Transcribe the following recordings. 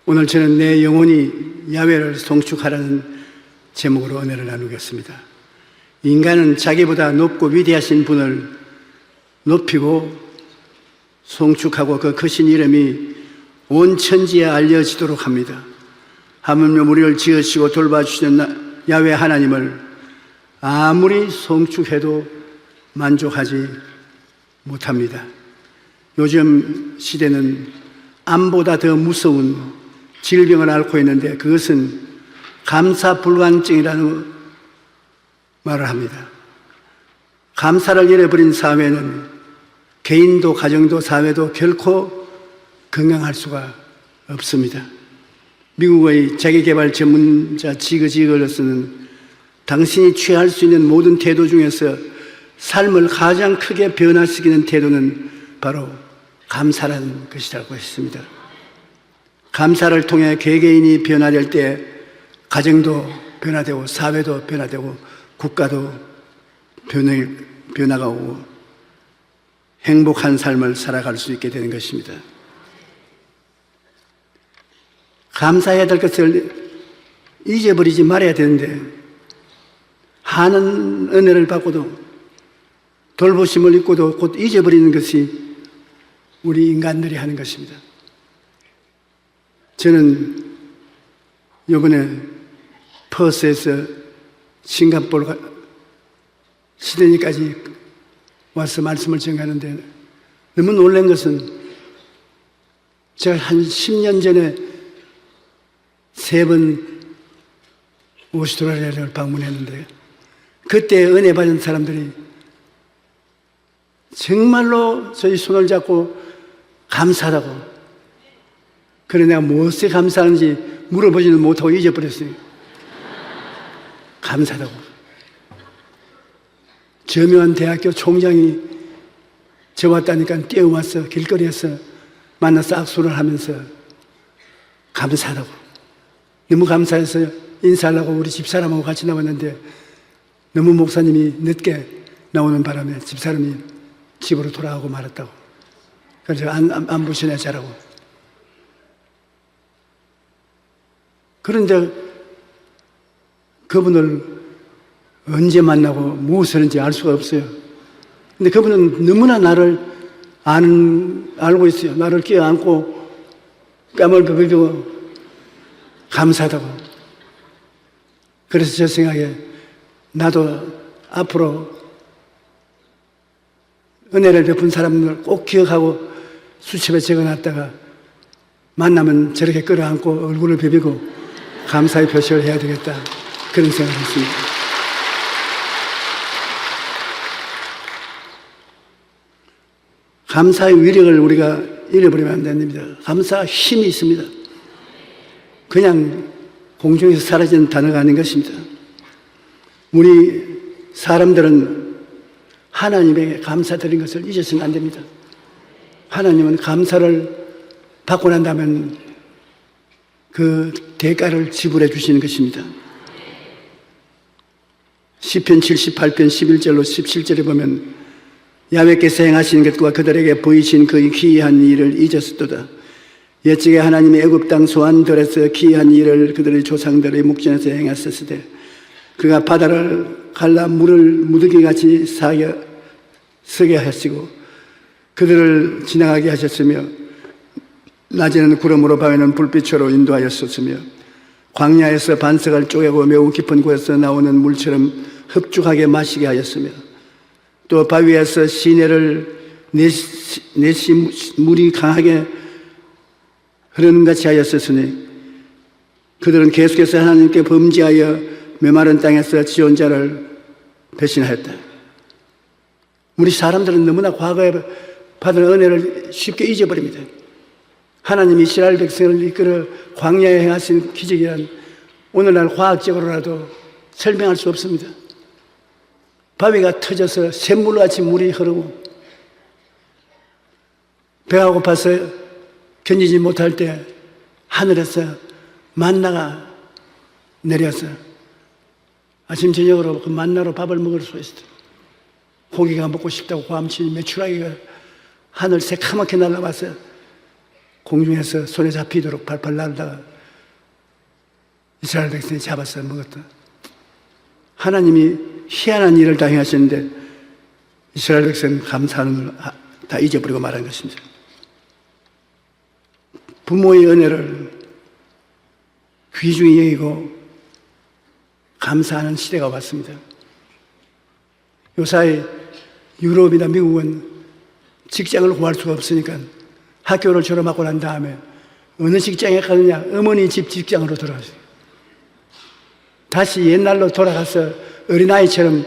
오늘 저는 내 영혼이 야훼를 송축하라는 제목으로 은혜를 나누겠습니다. 인간은 자기보다 높고 위대하신 분을 높이고 송축하고 그 크신 이름이 온 천지에 알려지도록 합니다. 하물며 우리를 지으시고 돌봐주시는 야훼 하나님을 아무리 송축해도 만족하지 못합니다. 요즘 시대는 암보다 더 무서운 질병을 앓고 있는데 그것은 감사불감증이라는 말을 합니다. 감사를 잃어버린 사회는 개인도 가정도 사회도 결코 건강할 수가 없습니다. 미국의 자기개발 전문자 지그 지글러스는 당신이 취할 수 있는 모든 태도 중에서 삶을 가장 크게 변화시키는 태도는 바로 감사라는 것이라고 했습니다. 감사를 통해 개개인이 변화될 때 가정도 변화되고 사회도 변화되고 국가도 변화가 오고 행복한 삶을 살아갈 수 있게 되는 것입니다. 감사해야 될 것을 잊어버리지 말아야 되는데 하는 은혜를 받고도 돌보심을 입고도 곧 잊어버리는 것이 우리 인간들이 하는 것입니다. 저는 이번에 퍼스에서 싱가포르 시드니까지 와서 말씀을 전하는데 너무 놀란 것은 제가 한 10년 전에 3번 오스트레일리아를 방문했는데 그때 은혜 받은 사람들이 정말로 저희 손을 잡고 감사하다고. 그래 내가 무엇에 감사하는지 물어보지는 못하고 잊어버렸어요. 감사하다고. 저명한 대학교 총장이 저 왔다니까 뛰어와서 길거리에서 만나서 악수를 하면서 감사하다고. 너무 감사해서 인사하려고 우리 집사람하고 같이 나왔는데 너무 목사님이 늦게 나오는 바람에 집사람이 집으로 돌아가고 말았다고. 그래서 안 보시네 잘하고. 그런데 그분을 언제 만나고 무엇을 했는지 알 수가 없어요. 근데 그분은 너무나 나를 알고 있어요. 나를 껴안고 뺨을 비비고 감사하다고. 그래서 제 생각에 나도 앞으로 은혜를 베푼 사람들 꼭 기억하고 수첩에 적어놨다가 만나면 저렇게 끌어안고 얼굴을 비비고 감사의 표시를 해야 되겠다. 그런 생각을 했습니다. 감사의 위력을 우리가 잃어버리면 안 됩니다. 감사가 힘이 있습니다. 그냥 공중에서 사라지는 단어가 아닌 것입니다. 우리 사람들은 하나님에게 감사드린 것을 잊어서는 안 됩니다. 하나님은 감사를 받고 난 다음에 그 대가를 지불해 주시는 것입니다. 시편 78편 11절로 17절에 보면 야훼께서 행하신 것과 그들에게 보이신 그 기이한 일을 잊었도다. 옛적에 하나님이 애굽 땅 소환들에서 기이한 일을 그들의 조상들의 목전에서 행하셨으되 그가 바다를 갈라 물을 무더기같이 서게 하시고 그들을 지나가게 하셨으며 낮에는 구름으로 밤에는 불빛으로 인도하였었으며 광야에서 반석을 쪼개고 매우 깊은 곳에서 나오는 물처럼 흡족하게 마시게 하였으며 또 바위에서 시내를 내시 물이 강하게 흐르는 같이 하였으니 그들은 계속해서 하나님께 범죄하여 메마른 땅에서 지온 자를 배신하였다. 우리 사람들은 너무나 과거에 받은 은혜를 쉽게 잊어버립니다. 하나님이 이스라엘 백성을 이끌어 광야에 행하신 기적이란 오늘날 과학적으로라도 설명할 수 없습니다. 바위가 터져서 샘물같이 물이 흐르고 배가 고파서 견디지 못할 때 하늘에서 만나가 내려서 아침 저녁으로 그 만나로 밥을 먹을 수 있었다. 고기가 먹고 싶다고 고함치니 메추라기가 하늘 새카맣게 날아와서 공중에서 손에 잡히도록 팔팔 날다가 이스라엘 백성이 잡아서 먹었다. 하나님이 희한한 일을 다 행하셨는데 이스라엘 백성은 감사하는 걸 다 잊어버리고 말한 것입니다. 부모의 은혜를 귀중히 여기고 감사하는 시대가 왔습니다. 요사이 유럽이나 미국은 직장을 구할 수가 없으니까 학교를 졸업하고 난 다음에 어느 직장에 가느냐? 어머니 집 직장으로 돌아가세요. 다시 옛날로 돌아가서 어린아이처럼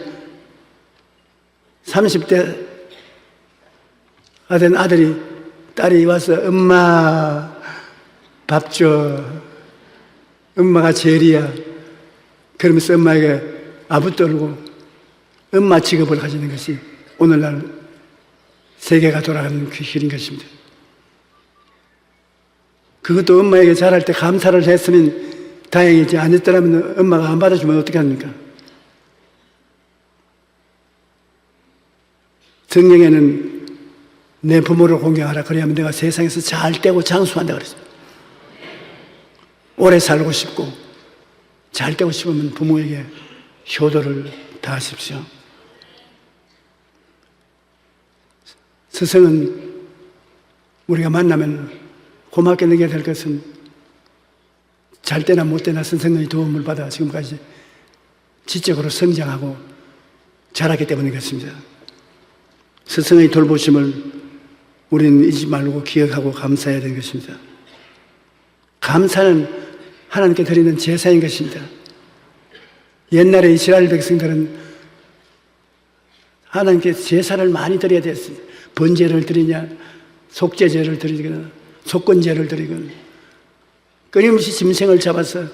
30대 된 아들이, 딸이 와서 엄마 밥 줘. 엄마가 제일이야. 그러면서 엄마에게 아부 떨고 엄마 직업을 가지는 것이 오늘날 세계가 돌아가는 그 길인 것입니다. 그것도 엄마에게 잘할 때 감사를 했으면 다행이지, 안 했더라면 엄마가 안 받아주면 어떻게 합니까? 성경에는 내 부모를 공경하라. 그래야만 내가 세상에서 잘 되고 장수한다 그랬습니다. 오래 살고 싶고 잘 되고 싶으면 부모에게 효도를 다하십시오. 스승은 우리가 만나면 고맙게 느껴야 될 것은 잘 때나 못 때나 선생님의 도움을 받아 지금까지 지적으로 성장하고 자랐기 때문인 것입니다. 스승의 돌보심을 우리는 잊지 말고 기억하고 감사해야 되는 것입니다. 감사는 하나님께 드리는 제사인 것입니다. 옛날에 이스라엘 백성들은 하나님께 제사를 많이 드려야 됐습니다. 번제를 드리냐, 속죄제를 드리거나 속건제를 드리거나 끊임없이 짐승을 잡아서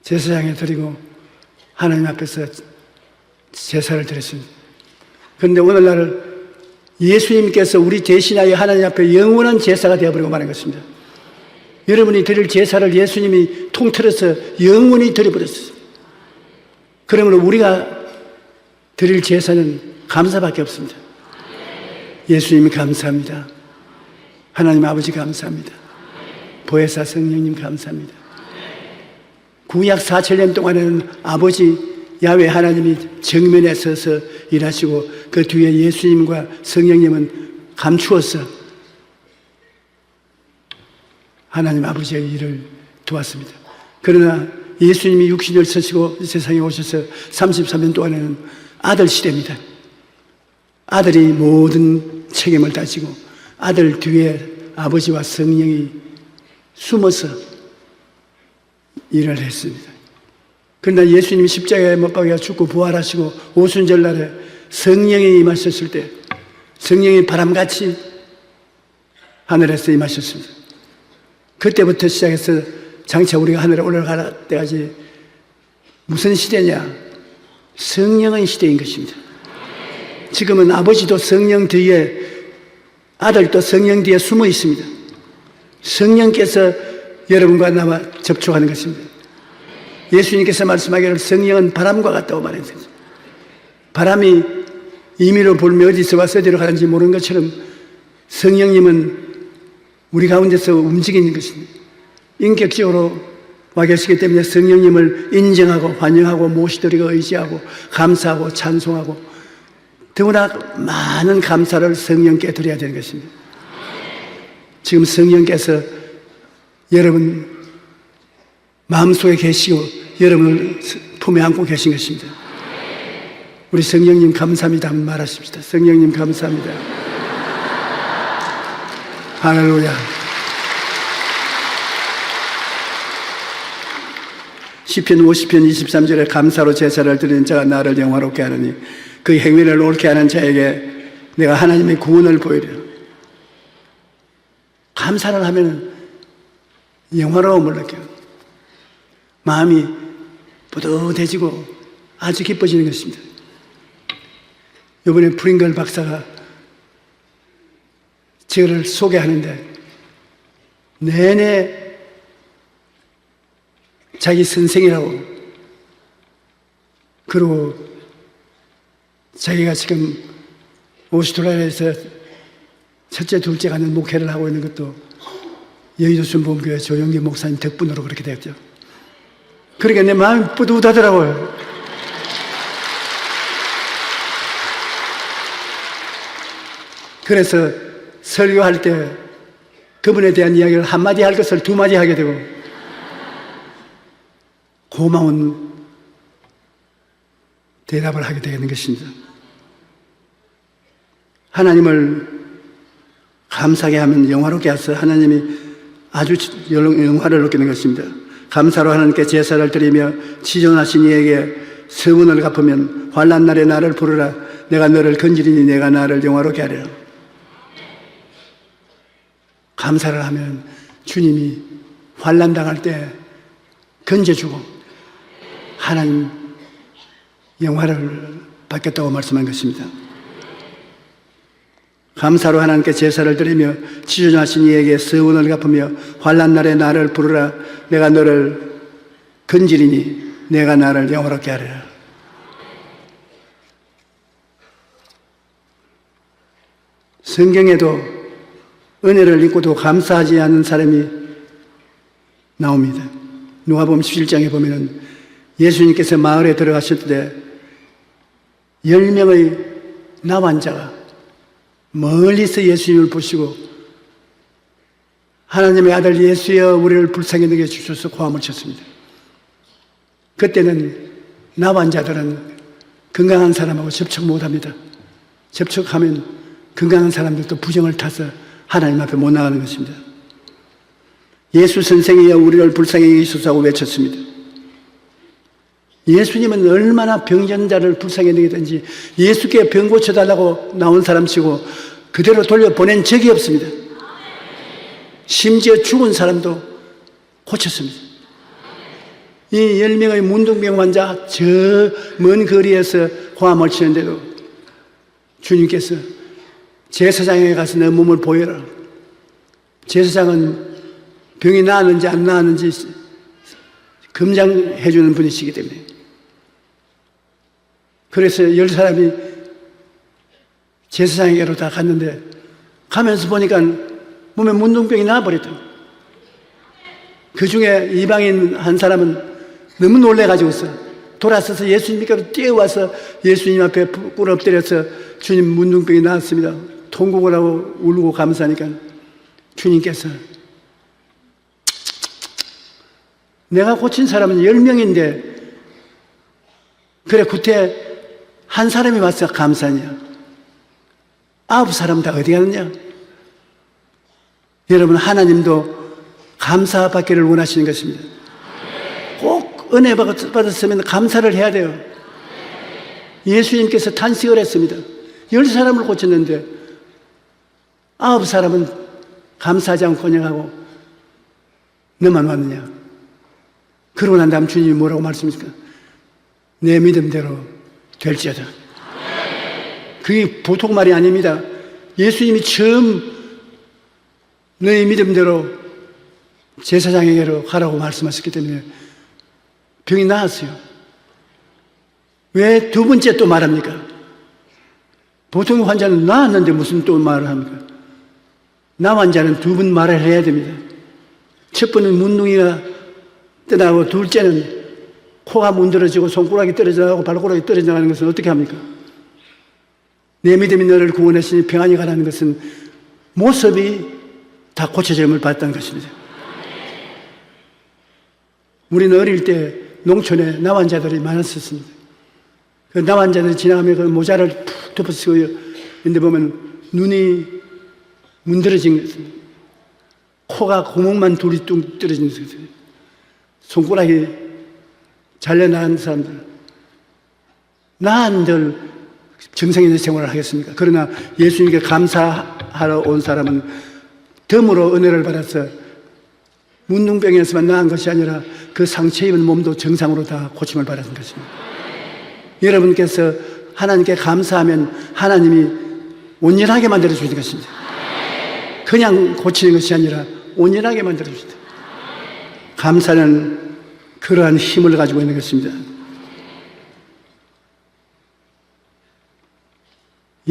제사장에 드리고 하나님 앞에서 제사를 드렸습니다. 그런데 오늘날 예수님께서 우리 대신하여 하나님 앞에 영원한 제사가 되어버리고 마는 것입니다. 여러분이 드릴 제사를 예수님이 통틀어서 영원히 드려버렸어요. 그러므로 우리가 드릴 제사는 감사밖에 없습니다. 예수님이 감사합니다. 하나님 아버지 감사합니다. 보혜사 성령님 감사합니다. 구약 4,000년 동안에는 아버지 야훼 하나님이 정면에 서서 일하시고 그 뒤에 예수님과 성령님은 감추어서 하나님 아버지의 일을 도왔습니다. 그러나 예수님이 육신을 쓰시고 세상에 오셔서 33년 동안에는 아들 시대입니다. 아들이 모든 책임을 다지고 아들 뒤에 아버지와 성령이 숨어서 일을 했습니다. 그러나 예수님이 십자가에 못 박혀 죽고 부활하시고 오순절날에 성령이 임하셨을 때 성령이 바람같이 하늘에서 임하셨습니다. 그때부터 시작해서 장차 우리가 하늘에 올라갈 때까지 무슨 시대냐? 성령의 시대인 것입니다. 지금은 아버지도 성령 뒤에, 아들도 성령 뒤에 숨어 있습니다. 성령께서 여러분과 나와 접촉하는 것입니다. 예수님께서 말씀하기를 성령은 바람과 같다고 말했어요. 바람이 임의로 불며 어디서 와서 어디로 가는지 모르는 것처럼 성령님은 우리 가운데서 움직이는 것입니다. 인격적으로 와 계시기 때문에 성령님을 인정하고 환영하고 모시드리고 의지하고 감사하고 찬송하고 더구나 많은 감사를 성령께 드려야 되는 것입니다. 지금 성령께서 여러분 마음속에 계시고 여러분을 품에 안고 계신 것입니다. 우리 성령님 감사합니다 한번 말하십시다. 성령님 감사합니다. 할렐루야. 시편 50편 23절에 감사로 제사를 드리는 자가 나를 영화롭게 하느니 그 행위를 옳게 하는 자에게 내가 하나님의 구원을 보이려. 감사를 하면 영화로움을 느껴요. 마음이 뿌듯해지고 아주 기뻐지는 것입니다. 이번에 프링글 박사가 저를 소개하는데 내내 자기 선생이라고 그리고 자기가 지금 오스트레일리아에서 첫째, 둘째가 아닌 목회를 하고 있는 것도 여의도 순복음교회 조영기 목사님 덕분으로 그렇게 되었죠. 그러니까 내 마음이 뿌듯하더라고요. 그래서 설교할 때 그분에 대한 이야기를 한마디 할 것을 두 마디 하게 되고 고마운 대답을 하게 되는 것입니다. 하나님을 감사하게 하면 영화롭게 하셔서 하나님이 아주 영화를 느끼는 것입니다. 감사로 하나님께 제사를 드리며 치존하신 이에게 서문을 갚으면 환난 날에 나를 부르라. 내가 너를 건지리니 내가 나를 영화롭게 하리라. 감사를 하면 주님이 환난 당할 때 건져주고 하나님 영화를 받겠다고 말씀한 것입니다. 감사로 하나님께 제사를 드리며 치존하신 이에게 서원을 갚으며 환난 날에 나를 부르라. 내가 너를 건지리니 내가 나를 영화롭게 하리라. 성경에도 은혜를 입고도 감사하지 않는 사람이 나옵니다. 누가복음 11장에 보면은 예수님께서 마을에 들어가셨을 때 10명의 나환자가 멀리서 예수님을 보시고 하나님의 아들 예수여 우리를 불쌍히 여겨 주셔서 고함을 쳤습니다. 그때는 나환자들은 건강한 사람하고 접촉 못합니다. 접촉하면 건강한 사람들도 부정을 타서 하나님 앞에 못 나가는 것입니다. 예수 선생이여 우리를 불쌍히 여기소서 하고 외쳤습니다. 예수님은 얼마나 병전자를 불쌍히 여기든지 예수께 병 고쳐달라고 나온 사람치고 그대로 돌려보낸 적이 없습니다. 심지어 죽은 사람도 고쳤습니다. 이 10명의 문둥병 환자 저 먼 거리에서 고함을 치는데도 주님께서 제사장에 가서 내 몸을 보여라. 제사장은 병이 나았는지 안 나았는지 검장해 주는 분이시기 때문에 그래서 10사람이 제사장에게로 다 갔는데 가면서 보니까 몸에 문둥병이 나와버렸다. 그 중에 이방인 한 사람은 너무 놀래가지고서 돌아서서 예수님께로 뛰어와서 예수님 앞에 꿇어 엎드려서 주님 문둥병이 나았습니다. 통곡을 하고 울고 감사하니까 주님께서 내가 고친 사람은 10명인데 그래 구태 한 사람이 와서 감사하냐? 9사람 다 어디 갔느냐? 여러분 하나님도 감사받기를 원하시는 것입니다. 꼭 은혜 받았으면 감사를 해야 돼요. 예수님께서 탄식을 했습니다. 10사람을 고쳤는데 9사람은 감사하지 않고 그냥 하고 너만 왔느냐? 그러고 난 다음 주님이 뭐라고 말씀하십니까? 내 믿음대로 될지어다. 그게 보통 말이 아닙니다. 예수님이 처음 너희 믿음대로 제사장에게로 가라고 말씀하셨기 때문에 병이 나았어요. 왜 두 번째 또 말합니까? 보통 환자는 나았는데 무슨 또 말을 합니까? 나 환자는 두 번 말을 해야 됩니다. 첫 번은 문둥이가 떠나고 둘째는 코가 문드러지고 손가락이 떨어져 나가고 발가락이 떨어져 나가는 것은 어떻게 합니까? 내 믿음이 너를 구원했으니 평안히 가라는 것은 모습이 다 고쳐짐을 받았다는 것입니다. 우리는 어릴 때 농촌에 나환자들이 많았었습니다. 그 나환자들이 지나가면 그 모자를 푹 덮어쓰고 있는데 보면 눈이 문드러진 것입니다. 코가 구멍만 둘이 뚝 떨어진 것입니다. 손가락이 잘려나간 사람들, 나한들 정상인의 생활을 하겠습니까? 그러나 예수님께 감사하러 온 사람은 덤으로 은혜를 받아서 문둥병에서만 나은 것이 아니라 그 상처 입은 몸도 정상으로 다 고침을 받았던 것입니다. 여러분께서 하나님께 감사하면 하나님이 온전하게 만들어주시는 것입니다. 그냥 고치는 것이 아니라 온전하게 만들어주신다. 감사는 그러한 힘을 가지고 있는 것입니다.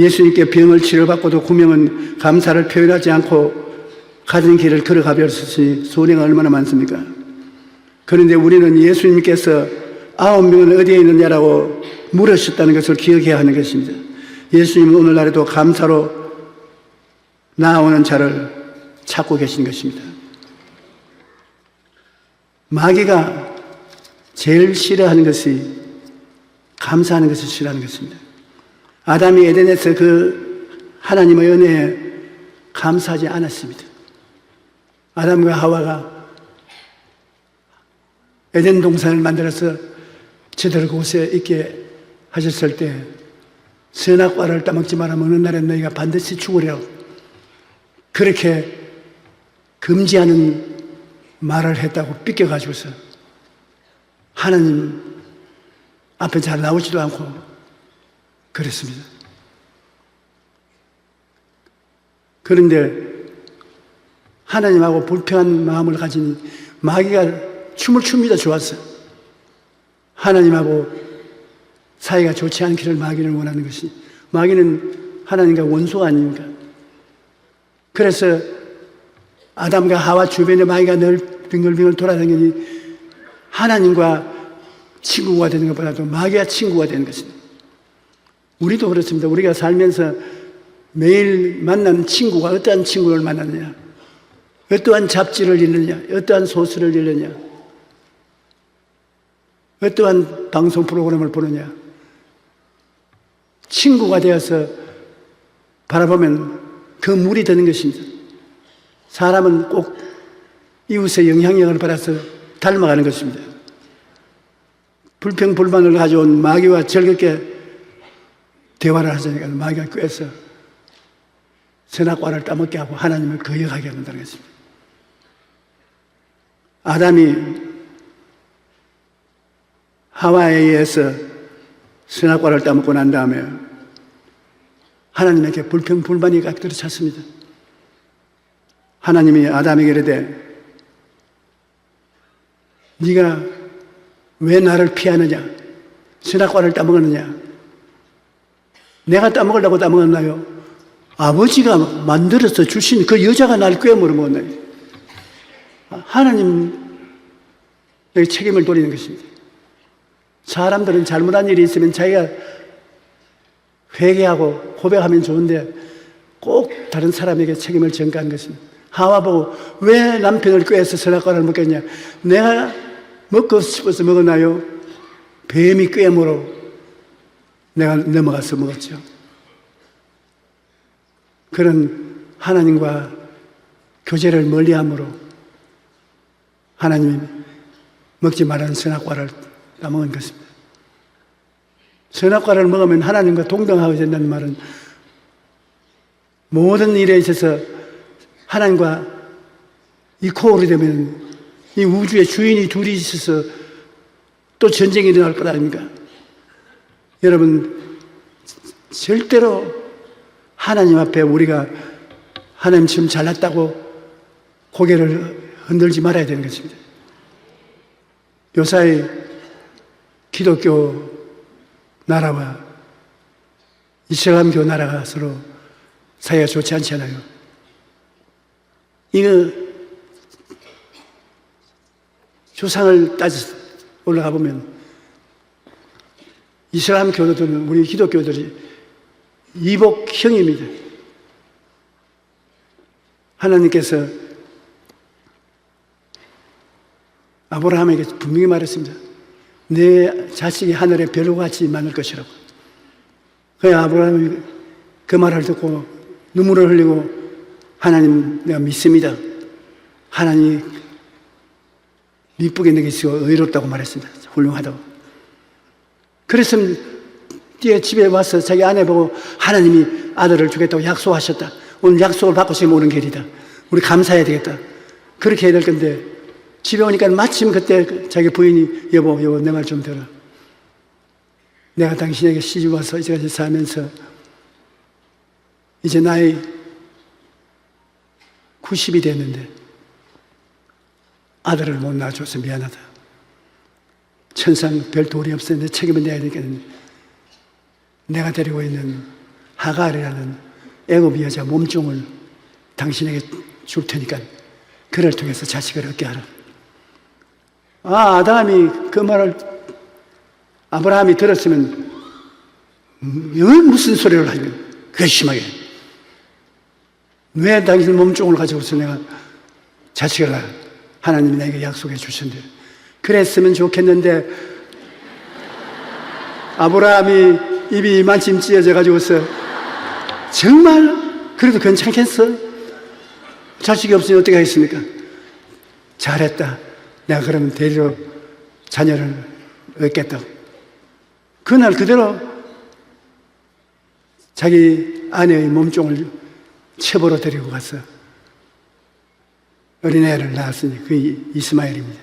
예수님께 병을 치료받고도 구명은 감사를 표현하지 않고 가진 길을 걸어가 버렸으니 손해가 얼마나 많습니까? 그런데 우리는 예수님께서 9명은 어디에 있느냐라고 물으셨다는 것을 기억해야 하는 것입니다. 예수님은 오늘날에도 감사로 나아오는 자를 찾고 계신 것입니다. 마귀가 제일 싫어하는 것이 감사하는 것을 싫어하는 것입니다. 아담이 에덴에서 그 하나님의 은혜에 감사하지 않았습니다. 아담과 하와가 에덴 동산을 만들어서 저들 곳에 있게 하셨을 때 선악과를 따먹지 마라 어느 날에 너희가 반드시 죽으리라고 그렇게 금지하는 말을 했다고 삐껴가지고서 하나님 앞에 잘 나오지도 않고 그랬습니다. 그런데 하나님하고 불평한 마음을 가진 마귀가 춤을 춥니다. 좋았어. 하나님하고 사이가 좋지 않기를 마귀는 원하는 것이, 마귀는 하나님과 원수 아닙니까? 그래서 아담과 하와 주변에 마귀가 늘 빙글빙글 돌아다니니 하나님과 친구가 되는 것보다도 마귀와 친구가 되는 것입니다. 우리도 그렇습니다. 우리가 살면서 매일 만나는 친구가 어떠한 친구를 만났느냐, 어떠한 잡지를 읽느냐, 어떠한 소설을 읽느냐, 어떠한 방송 프로그램을 보느냐, 친구가 되어서 바라보면 그 물이 되는 것입니다. 사람은 꼭 이웃의 영향력을 받아서 닮아가는 것입니다. 불평불만을 가져온 마귀와 즐겁게 대화를 하자니까 마귀가 꿰서 선악과를 따먹게 하고 하나님을 거역하게 한다는 것입니다. 아담이 하와에 의해서 선악과를 따먹고 난 다음에 하나님에게 불평불만이 깍들어 찼습니다. 하나님이 아담에게 이르되 네가 왜 나를 피하느냐, 선악과를 따먹었느냐, 내가 따먹으려고 따먹었나요? 아버지가 만들어서 주신 그 여자가 날 꿰물어 먹었나요? 하나님에게 책임을 돌리는 것입니다. 사람들은 잘못한 일이 있으면 자기가 회개하고 고백하면 좋은데 꼭 다른 사람에게 책임을 전가하는 것입니다. 하와 보고 왜 남편을 꾀해서 선악과를 먹겠냐? 내가 먹고 싶어서 먹었나요? 뱀이 꾀물어 내가 넘어가서 먹었죠. 그런 하나님과 교제를 멀리함으로 하나님이 먹지 말라는 선악과를 따먹은 것입니다. 선악과를 먹으면 하나님과 동등하게 된다는 말은 모든 일에 있어서 하나님과 이코어로 되면 이 우주의 주인이 둘이 있어서 또 전쟁이 일어날 것 아닙니까? 여러분, 절대로 하나님 앞에 우리가 하나님 지금 잘났다고 고개를 흔들지 말아야 되는 것입니다. 요사이 기독교 나라와 이슬람교 나라가 서로 사이가 좋지 않잖아요. 이거 조상을 따져 올라가 보면 이슬람 교도들은 우리 기독교들이 이복형입니다. 하나님께서 아브라함에게 분명히 말했습니다. 내 자식이 하늘의 별과 같이 많을 것이라고. 그래 아브라함이 그 말을 듣고 눈물을 흘리고 하나님 내가 믿습니다. 하나님이 미쁘게 느끼시고 의롭다고 말했습니다. 훌륭하다고. 그래서 뒤에 집에 와서 자기 아내 보고 하나님이 아들을 주겠다고 약속하셨다. 오늘 약속을 받고 지금 오는 길이다. 우리 감사해야 되겠다. 그렇게 해야 될 건데 집에 오니까 마침 그때 자기 부인이 여보 내 말 좀 들어. 내가 당신에게 시집 와서 이제까지 살면서 이제 나이 90이 됐는데 아들을 못 낳아줘서 미안하다. 천상 별 돌이 없어 내 책임을 내야 되겠는데 내가 데리고 있는 하갈이라는 애굽 여자 몸종을 당신에게 줄 테니까 그를 통해서 자식을 얻게 하라. 아담이 그 말을 아브라함이 들었으면 무슨 소리를 하면 그게 심하게 왜 당신 몸종을 가지고서 내가 자식을 하나님이 나에게 약속해 주신대. 그랬으면 좋겠는데 아브라함이 입이 이만큼 찢어져 가지고서 정말 그래도 괜찮겠어? 자식이 없으니 어떻게 하겠습니까? 잘했다. 내가 그러면 데리러 자녀를 얻겠다고. 그날 그대로 자기 아내의 몸종을 첩으로 데리고 가서 어린애를 낳았으니 그 이스마엘입니다.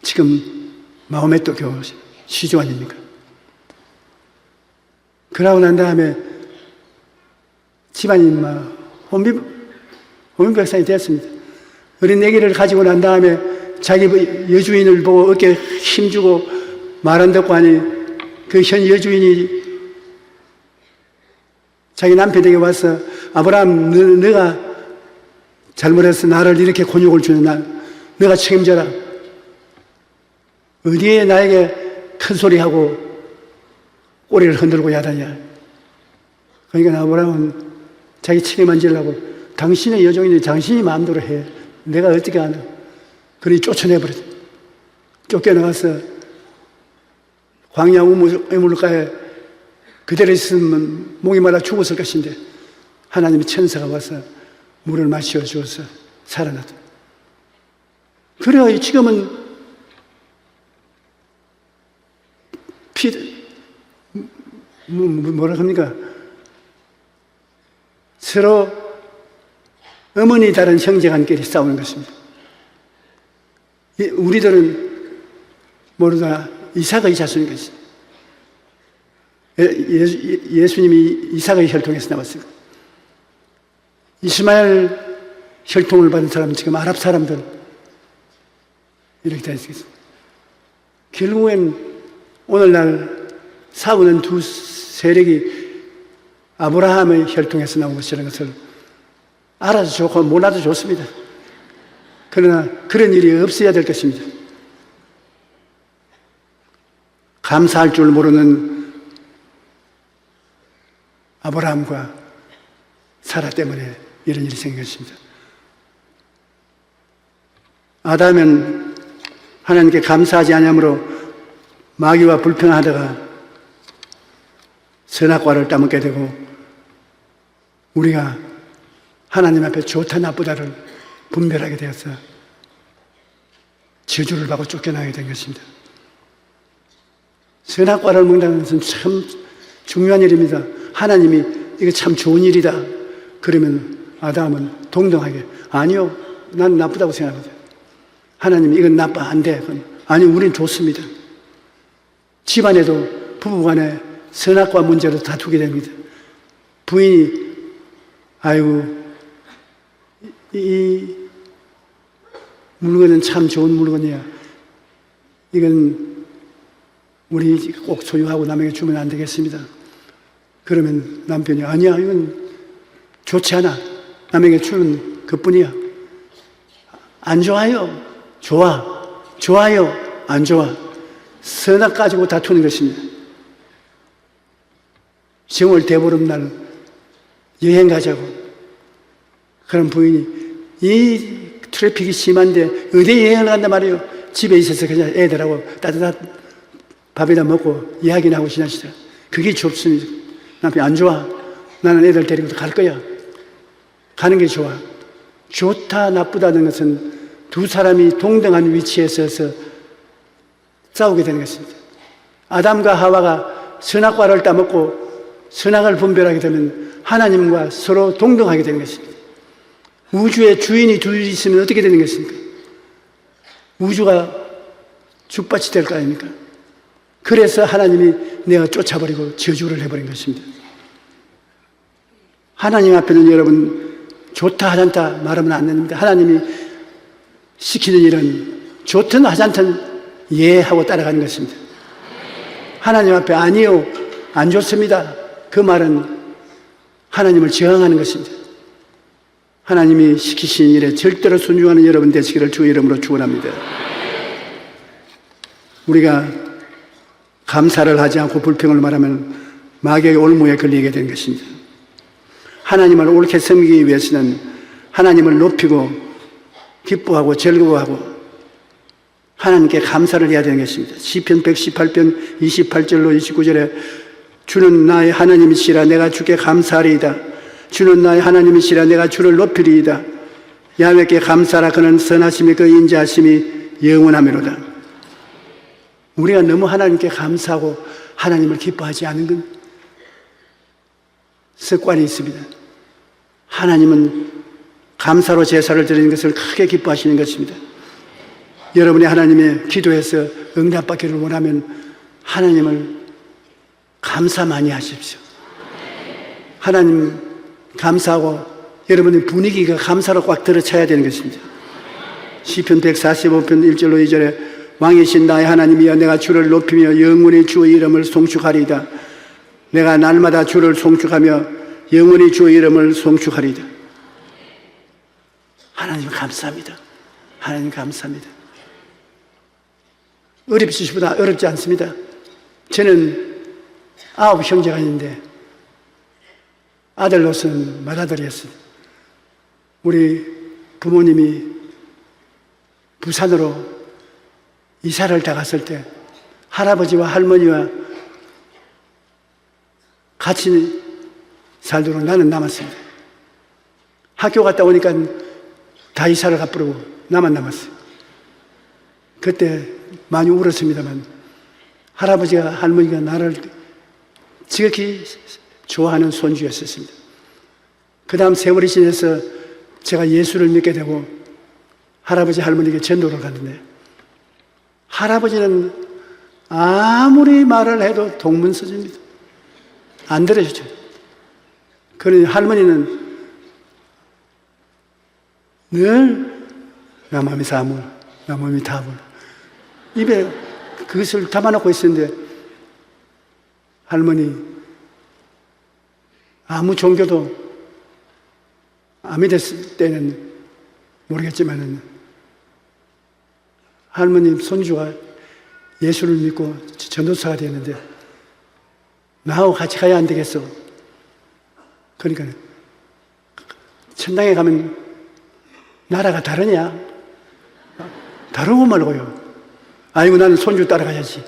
지금 마호메토 교우 시조 아닙니까? 그러고 난 다음에 집안이 혼비백산이 되었습니다. 어린애기를 가지고 난 다음에 자기 여주인을 보고 어깨에 힘주고 말 안 듣고 하니 그 현 여주인이 자기 남편에게 와서 아브라함 너가 잘못해서 나를 이렇게 곤욕을 주는 날 너가 책임져라. 어디에 나에게 큰 소리하고 꼬리를 흔들고 야단이야. 그러니까 아브라함은 자기 책임 안 지려고 당신의 여종인데 당신이 마음대로 해. 내가 어떻게 하나. 그러니 쫓아내버렸어. 쫓겨나가서 광야 우물가에 그대로 있으면 목이 말라 죽었을 것인데 하나님의 천사가 와서 물을 마시어 주어서 살아났다. 그래야 지금은 뭐라 합니까? 서로 어머니 다른 형제간끼리 싸우는 것입니다. 우리들은 모르다 이삭의 자손인 것입니다. 예수님이 이삭의 혈통에서 나왔습니다. 이스마엘 혈통을 받은 사람은 지금 아랍 사람들 이렇게 되어 있습니다. 결국엔 오늘날 싸우는 두 세력이 아브라함의 혈통에서 나온 것이라는 것을 알아도 좋고 몰라도 좋습니다. 그러나 그런 일이 없어야 될 것입니다. 감사할 줄 모르는 아브라함과 사라 때문에 이런 일이 생긴 것입니다. 아담은 하나님께 감사하지 아니하므로 마귀와 불평하다가 선악과를 따먹게 되고 우리가 하나님 앞에 좋다 나쁘다를 분별하게 되어서 저주를 받고 쫓겨나게 된 것입니다. 선악과를 먹는다는 것은 참 중요한 일입니다. 하나님이 이거 참 좋은 일이다. 그러면 아담은 동등하게 아니요, 난 나쁘다고 생각합니다. 하나님이 이건 나빠, 안 돼. 아니, 우린 좋습니다. 집안에도 부부간에 선악과 문제로 다투게 됩니다. 부인이 아이고 이 물건은 참 좋은 물건이야. 이건 우리 꼭 소유하고 남에게 주면 안 되겠습니다. 그러면 남편이 아니야, 이건 좋지 않아. 남에게 주는 그뿐이야. 안 좋아요. 좋아. 좋아요. 안 좋아. 선악 가지고 다투는 것입니다. 정월 대보름날 여행 가자고. 그런 부인이 이 트래픽이 심한데 어디 여행을 간단 말이에요. 집에 있어서 그냥 애들하고 따뜻한 밥이나 먹고 이야기나 하고 지나시더라. 그게 좋습니다. 남편이 안 좋아. 나는 애들 데리고 갈 거야. 가는 게 좋아. 좋다 나쁘다는 것은 두 사람이 동등한 위치에 서서 싸우게 되는 것입니다. 아담과 하와가 선악과를 따먹고 선악을 분별하게 되면 하나님과 서로 동등하게 되는 것입니다. 우주에 주인이 둘이 있으면 어떻게 되는 것입니까? 우주가 죽밭이 될 거 아닙니까? 그래서 하나님이 내가 쫓아버리고 저주를 해버린 것입니다. 하나님 앞에는 여러분 좋다 하찮다 말하면 안 됩니다. 하나님이 시키는 일은 좋든 하찮든 예 하고 따라가는 것입니다. 하나님 앞에 아니요, 안 좋습니다. 그 말은 하나님을 저항하는 것입니다. 하나님이 시키신 일에 절대로 순종하는 여러분 되시기를 주의 이름으로 축원합니다. 우리가 감사를 하지 않고 불평을 말하면 마귀의 올무에 걸리게 된 것입니다. 하나님을 옳게 섬기기 위해서는 하나님을 높이고 기뻐하고 즐거워하고 하나님께 감사를 해야 되는 것입니다. 시편 118편 28절로 29절에 주는 나의 하나님이시라 내가 주께 감사하리이다. 주는 나의 하나님이시라 내가 주를 높이리이다. 야훼께 감사하라 그는 선하심이 그 인자하심이 영원하미로다. 우리가 너무 하나님께 감사하고 하나님을 기뻐하지 않은 건 습관이 있습니다. 하나님은 감사로 제사를 드리는 것을 크게 기뻐하시는 것입니다. 여러분이 하나님의 기도에서 응답받기를 원하면 하나님을 감사 많이 하십시오. 하나님 감사하고 여러분의 분위기가 감사로 꽉 들어차야 되는 것입니다. 시편 145편 1절로 2절에 왕이신 나의 하나님이여 내가 주를 높이며 영원히 주의 이름을 송축하리이다. 내가 날마다 주를 송축하며 영원히 주의 이름을 송축하리이다. 하나님 감사합니다. 하나님 감사합니다. 어렵시보다 어렵지 않습니다. 저는 9 형제가 있는데 아들로서는 맏아들이었습니다. 우리 부모님이 부산으로 이사를 다 갔을 때 할아버지와 할머니와 같이 살도록 나는 남았습니다. 학교 갔다 오니까 다 이사를 가버리고 나만 남았어요. 그때 많이 울었습니다만 할아버지와 할머니가 나를 지극히 좋아하는 손주였었습니다. 그 다음 세월이 지나서 제가 예수를 믿게 되고 할아버지 할머니에게 전도를 갔는데 할아버지는 아무리 말을 해도 동문서주입니다. 안 들어주죠. 그러니 할머니는 늘 나마미 사물, 나마미 타불 입에 그것을 담아놓고 있었는데 할머니 아무 종교도 안 믿었을 때는 모르겠지만 할머님 손주가 예수를 믿고 전도사가 되었는데 나하고 같이 가야 안 되겠어. 그러니까 천당에 가면 나라가 다르냐? 다르고 말고요. 아이고 나는 손주 따라가야지.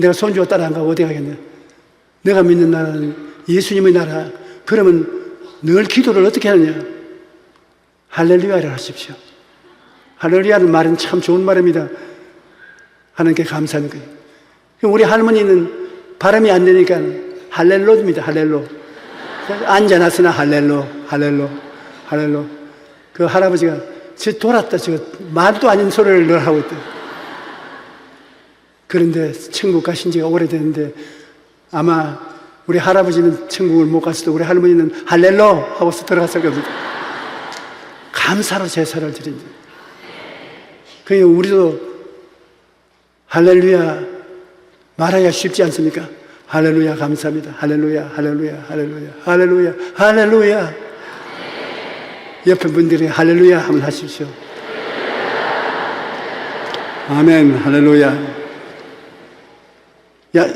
내가 손주가 따라 안 가고 어디 가겠냐? 내가 믿는 나라는 예수님의 나라. 그러면 늘 기도를 어떻게 하느냐? 할렐루야를 하십시오. 할렐루야는 말은 참 좋은 말입니다. 하나님께 감사하는 거예요. 우리 할머니는 발음이 안 되니까 할렐로입니다. 할렐로. 앉아놨으나 할렐로, 할렐로, 할렐로. 그 할아버지가 저 돌았다. 저 말도 아닌 소리를 늘 하고 있다. 그런데 천국 가신 지가 오래됐는데 아마 우리 할아버지는 천국을 못 갔어도 우리 할머니는 할렐로 하고서 들어갔을 겁니다. 감사로 제사를 드린다. 그러니까 우리도 할렐루야 말하기가 쉽지 않습니까? 할렐루야 감사합니다. 할렐루야 할렐루야 할렐루야 할렐루야 할렐루야. 옆에 분들이 할렐루야 하면 하십시오. 아멘. 할렐루야.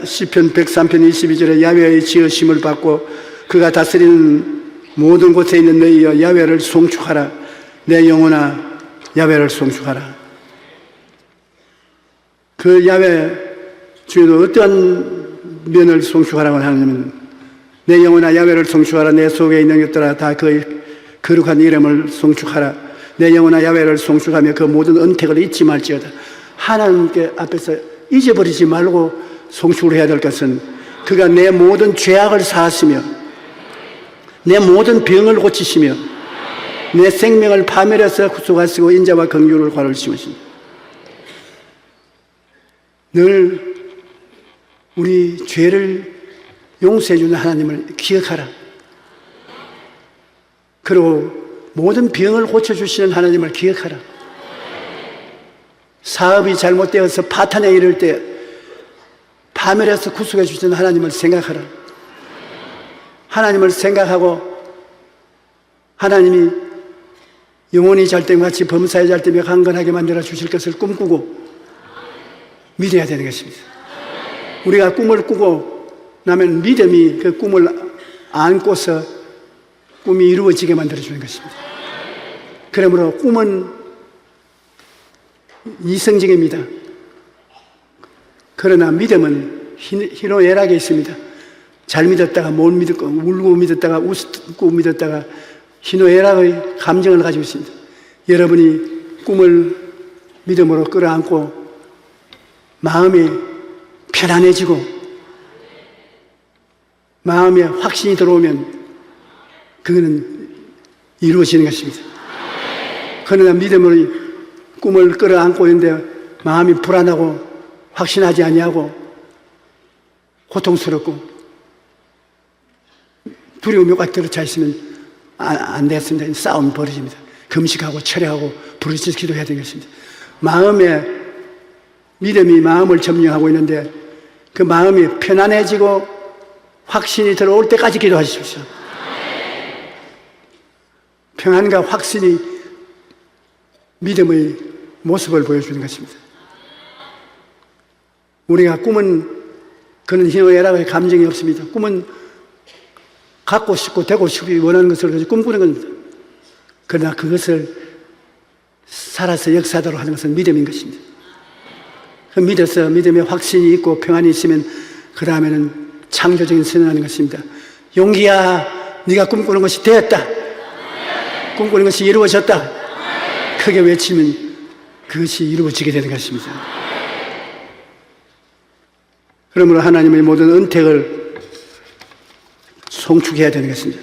시편 103편 22절에 야훼의 지으심을 받고 그가 다스리는 모든 곳에 있는 너희여 야훼를 송축하라. 내 영혼아 야훼를 송축하라. 그 야훼 주에도 어떠한 면을 송축하라고 하냐면 내 영혼아 야훼를 송축하라. 내 속에 있는 것들아 다 그의 거룩한 이름을 송축하라. 내 영혼아 야훼를 송축하며 그 모든 은택을 잊지 말지어다. 하나님께 앞에서 잊어버리지 말고 송축을 해야 될 것은 그가 내 모든 죄악을 사하시며 내 모든 병을 고치시며 내 생명을 파멸해서 구속하시고 인자와 긍휼을 관을 심으십니다. 늘 우리 죄를 용서해 주는 하나님을 기억하라. 그리고 모든 병을 고쳐주시는 하나님을 기억하라. 사업이 잘못되어서 파탄에 이를 때 파멸해서 구속해 주시는 하나님을 생각하라. 하나님을 생각하고 하나님이 영혼이 잘됨과 같이 범사에 잘되며 강건하게 만들어 주실 것을 꿈꾸고 믿어야 되는 것입니다. 우리가 꿈을 꾸고 나면 믿음이 그 꿈을 안고서 꿈이 이루어지게 만들어주는 것입니다. 그러므로 꿈은 이성적입니다. 그러나 믿음은 희노애락에 있습니다. 잘 믿었다가 못 믿었고, 울고 믿었다가 웃고 믿었다가 희노애락의 감정을 가지고 있습니다. 여러분이 꿈을 믿음으로 끌어안고 마음이 편안해지고 마음에 확신이 들어오면 그거는 이루어지는 것입니다. 그러나 믿음으로 꿈을 끌어안고 있는데 마음이 불안하고 확신하지 아니하고 고통스럽고 두려움이 꽉 들어차 있으면 안 됐습니다. 싸움이 벌어집니다. 금식하고 철회하고 부르짖어 기도해야 되겠습니다. 마음에 믿음이 마음을 점령하고 있는데 그 마음이 편안해지고 확신이 들어올 때까지 기도하십시오. 평안과 확신이 믿음의 모습을 보여주는 것입니다. 우리가 꿈은 그런 희노애락의 감정이 없습니다. 꿈은 갖고 싶고 되고 싶고 원하는 것을 꿈꾸는 겁니다. 그러나 그것을 살아서 역사하도록 하는 것은 믿음인 것입니다. 그 믿어서 믿음에 확신이 있고 평안이 있으면 그 다음에는 창조적인 선언하는 것입니다. 용기야, 네가 꿈꾸는 것이 되었다. 꿈꾸는 것이 이루어졌다. 크게 외치면 그것이 이루어지게 되는 것입니다. 그러므로 하나님의 모든 은택을 송축해야 되는 것입니다.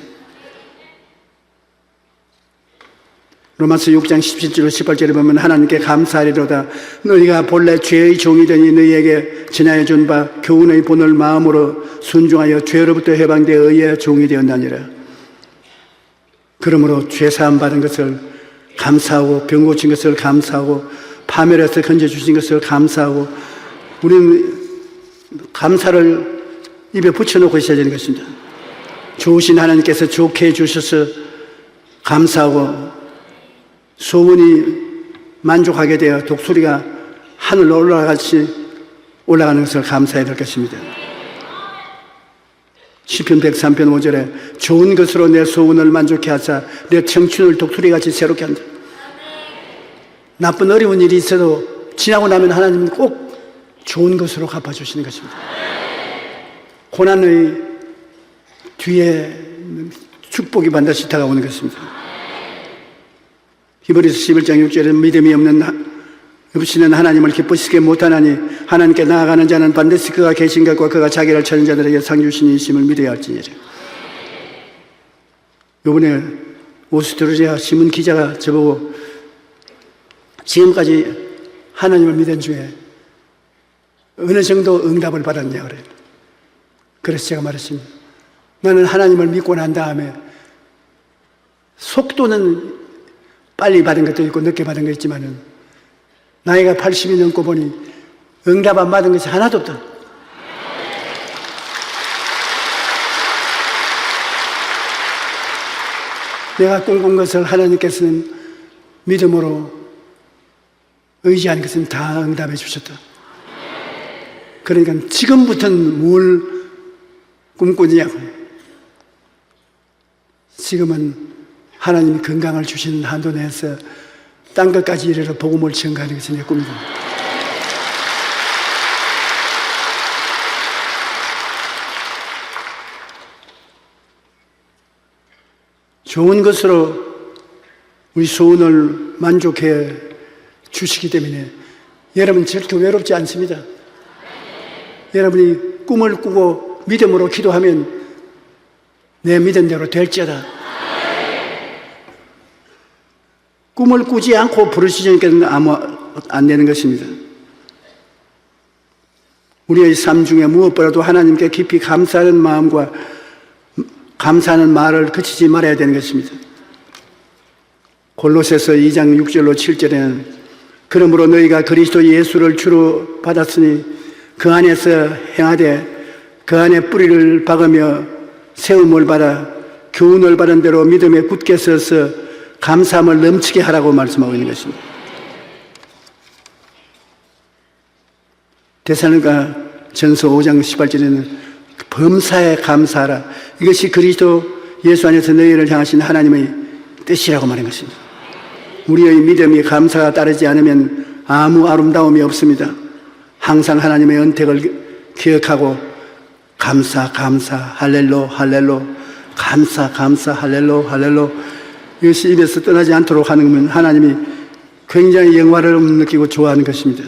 로마서 6장 17절 18절에 보면 하나님께 감사하리로다. 너희가 본래 죄의 종이 되니 너희에게 전하여 준 바 교훈의 본을 마음으로 순종하여 죄로부터 해방되어 의의 종이 되었나니라. 그러므로 죄 사함 받은 것을 감사하고 병 고친 것을 감사하고 파멸에서 건져주신 것을 감사하고 우리는 감사를 입에 붙여놓고 있어야 되는 것입니다. 좋으신 하나님께서 좋게 해주셔서 감사하고 소문이 만족하게 되어 독수리가 하늘로 올라가는 것을 감사해야 될 것입니다. 시편 103편 5절에 좋은 것으로 내 소원을 만족해 하사 내 청춘을 독수리같이 새롭게 한다. 나쁜 어려운 일이 있어도 지나고 나면 하나님은 꼭 좋은 것으로 갚아주시는 것입니다. 고난의 뒤에 축복이 반드시 다가오는 것입니다. 히브리서 11장 6절에 믿음이 없이는 하나님을 기쁘시게 못하나니 하나님께 나아가는 자는 반드시 그가 계신 것과 그가 자기를 찾는 자들에게 상 주시는 이심을 믿어야 할지니라. 이번에 오스트리아 신문 기자가 저보고 지금까지 하나님을 믿은 중에 어느 정도 응답을 받았냐 그래요. 그래서 제가 말했습니다. 나는 하나님을 믿고 난 다음에 속도는 빨리 받은 것도 있고 늦게 받은 것 있지만은 나이가 80이 넘고 보니 응답 안 받은 것이 하나도 없다. 내가 꿈꾼 것을 하나님께서는 믿음으로 의지한 것은 다 응답해 주셨다. 그러니까 지금부터는 뭘 꿈꾸냐고. 지금은 하나님이 건강을 주시는 한도 내에서 땅끝까지 이르러 복음을 전가하는 것이 내 꿈입니다. 좋은 것으로 우리 소원을 만족해 주시기 때문에 여러분 절대 외롭지 않습니다. 여러분이 꿈을 꾸고 믿음으로 기도하면 내 믿음대로 될지어다. 꿈을 꾸지 않고 부르시니까는 아무 안 되는 것입니다. 우리의 삶 중에 무엇보다도 하나님께 깊이 감사하는 마음과 감사하는 말을 그치지 말아야 되는 것입니다. 골로새서 2장 6절로 7절에는 그러므로 너희가 그리스도 예수를 주로 받았으니 그 안에서 행하되 그 안에 뿌리를 박으며 세움을 받아 교훈을 받은 대로 믿음에 굳게 서서 감사함을 넘치게 하라고 말씀하고 있는 것입니다. 데살로니가 전서 5장 18절에는 범사에 감사하라. 이것이 그리스도 예수 안에서 너희를 향하신 하나님의 뜻이라고 말한 것입니다. 우리의 믿음이 감사가 따르지 않으면 아무 아름다움이 없습니다. 항상 하나님의 은택을 기억하고 감사 할렐로 감사 할렐로 이것이 입에서 떠나지 않도록 하는 것은 하나님이 굉장히 영화를 느끼고 좋아하는 것입니다.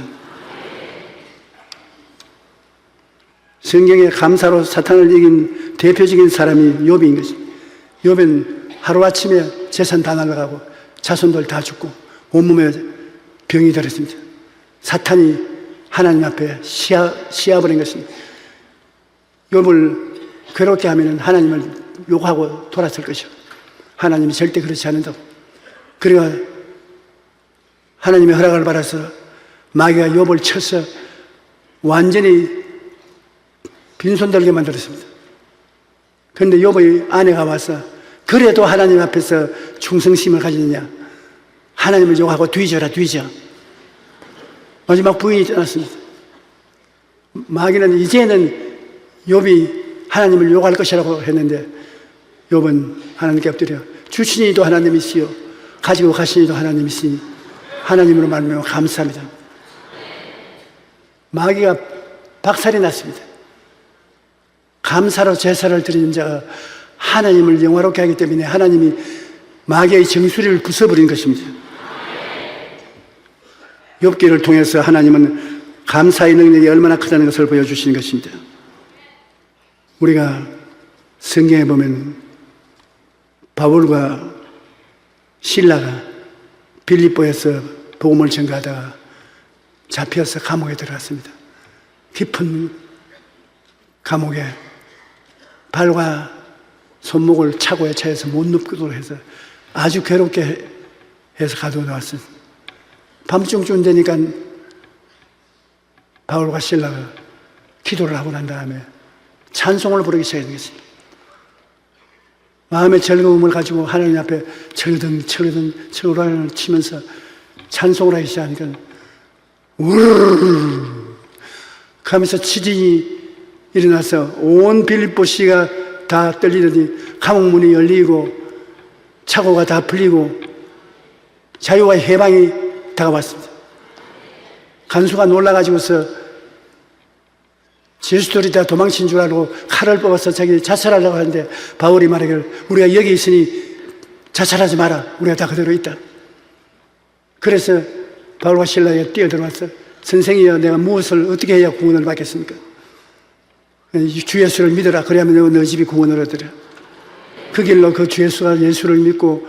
성경에 감사로 사탄을 이긴 대표적인 사람이 욥인 것입니다. 욥은 하루아침에 재산 다 날아가고 자손들 다 죽고 온몸에 병이 들었습니다. 사탄이 하나님 앞에 씌워버린 것입니다. 욥을 괴롭게 하면 하나님을 욕하고 돌았을 것이요. 하나님이 절대 그렇지 않는다고. 그래가 하나님의 허락을 받아서 마귀가 욥을 쳐서 완전히 빈손 들게 만들었습니다. 그런데 욥의 아내가 와서 그래도 하나님 앞에서 충성심을 가지느냐, 하나님을 욕하고 뒤져. 마지막 부인이 떠났습니다. 마귀는 이제는 욥이 하나님을 욕할 것이라고 했는데 욥은 하나님께 엎드려 주시니도 하나님이시요 가지고 가시니도 하나님이시니 하나님으로 말미암아 감사합니다. 마귀가 박살이 났습니다. 감사로 제사를 드리는 자가 하나님을 영화롭게 하기 때문에 하나님이 마귀의 정수리를 부숴버린 것입니다. 욥기를 통해서 하나님은 감사의 능력이 얼마나 크다는 것을 보여주시는 것입니다. 우리가 성경에 보면 바울과 실라가 빌립보에서 복음을 전가하다가 잡혀서 감옥에 들어갔습니다. 깊은 감옥에 발과 손목을 차고에 차여서 못 눕도록 해서 아주 괴롭게 해서 가두어 놓았습니다. 밤중쯤 되니까 바울과 실라가 기도를 하고 난 다음에 찬송을 부르기 시작했습니다. 마음의 즐거움을 가지고 하나님 앞에 철거를 치면서 찬송을 하기 시작하니까 우르르 하면서 지진이 일어나서 온 빌립보시가 다 떨리더니 감옥문이 열리고 차고가 다 풀리고 자유와 해방이 다가왔습니다. 간수가 놀라가지고서 제수들이 다 도망친 줄 알고 칼을 뽑아서 자기 자살하려고 하는데 바울이 말하기를 우리가 여기 있으니 자살하지 마라. 우리가 다 그대로 있다. 그래서 바울과 실라에 뛰어들어와서 선생이여 내가 무엇을 어떻게 해야 구원을 받겠습니까? 주 예수를 믿어라. 그래야만 너 집이 구원을 얻으라. 그 길로 그 주 예수가 예수를 믿고